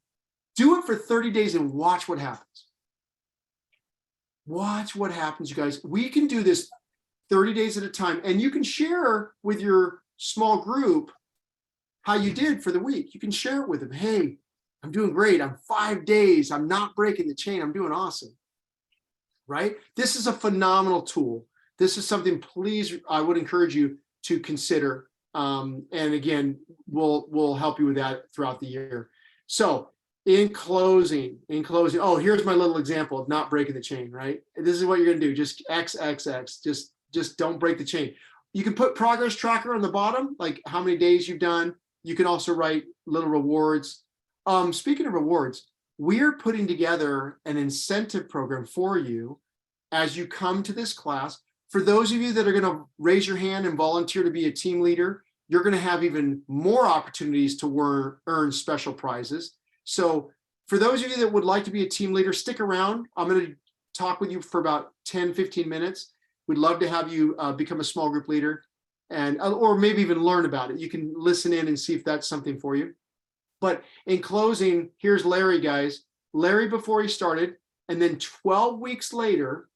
Do it for 30 days and watch what happens. Watch what happens, you guys. We can do this 30 days at a time, and you can share with your small group how you did for the week. You can share it with them. Hey, I'm doing great. I'm 5 days. I'm not breaking the chain. I'm doing awesome. Right? This is a phenomenal tool. This is something, please, I would encourage you to consider. And again, we'll help you with that throughout the year. So in closing, oh, here's my little example of not breaking the chain, right? This is what you're gonna do. Just X, just don't break the chain. You can put progress tracker on the bottom, like how many days you've done. You can also write little rewards. Speaking of rewards, we're putting together an incentive program for you as you come to this class. For those of you that are going to raise your hand and volunteer to be a team leader, you're going to have even more opportunities to earn special prizes. So for those of you that would like to be a team leader, stick around. I'm going to talk with you for about 10, 15 minutes. We'd love to have you become a small group leader or maybe even learn about it. You can listen in and see if that's something for you. But in closing, here's Larry, guys. Larry before he started, and then 12 weeks later,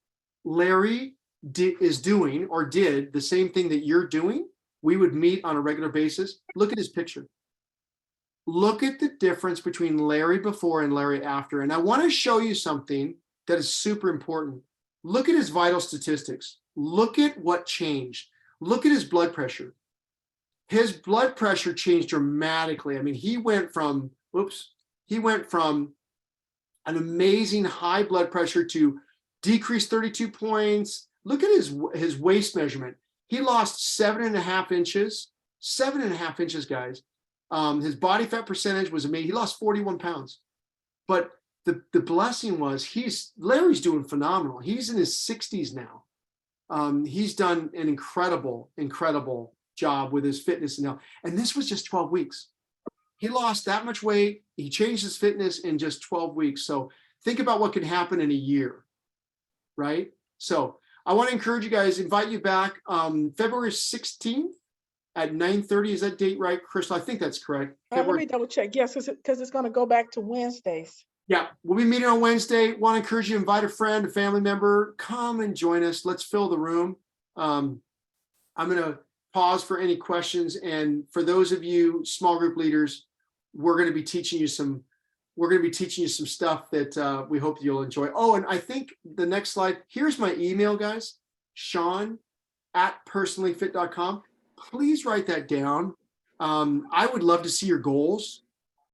Larry is doing or did the same thing that you're doing. We would meet on a regular basis. Look at his picture. Look at the difference between Larry before and Larry after. And I want to show you something that is super important. Look at his vital statistics. Look at what changed. Look at his blood pressure. His blood pressure changed dramatically. I mean, he went from an amazing high blood pressure to decreased 32 points. Look at his waist measurement. He lost 7.5 inches, 7.5 inches, guys. His body fat percentage was amazing. He lost 41 pounds. But the blessing was Larry's doing phenomenal. He's in his 60s now. He's done an incredible job with his fitness and health. And this was just 12 weeks. He lost that much weight. He changed his fitness in just 12 weeks. So think about what can happen in a year, right? So I want to encourage you guys, invite you back February 16th at 9:30. Is that date right, Crystal? I think that's correct. Let me double check. Yes, because it's going to go back to Wednesdays. Yeah, we'll be meeting on Wednesday. Want to encourage you to invite a friend, a family member, come and join us. Let's fill the room. I'm going to pause for any questions. And for those of you small group leaders, we're going to be teaching you some stuff that we hope you'll enjoy. Oh, and I think the next slide, here's my email, guys, Sean@personallyfit.com. Please write that down. I would love to see your goals.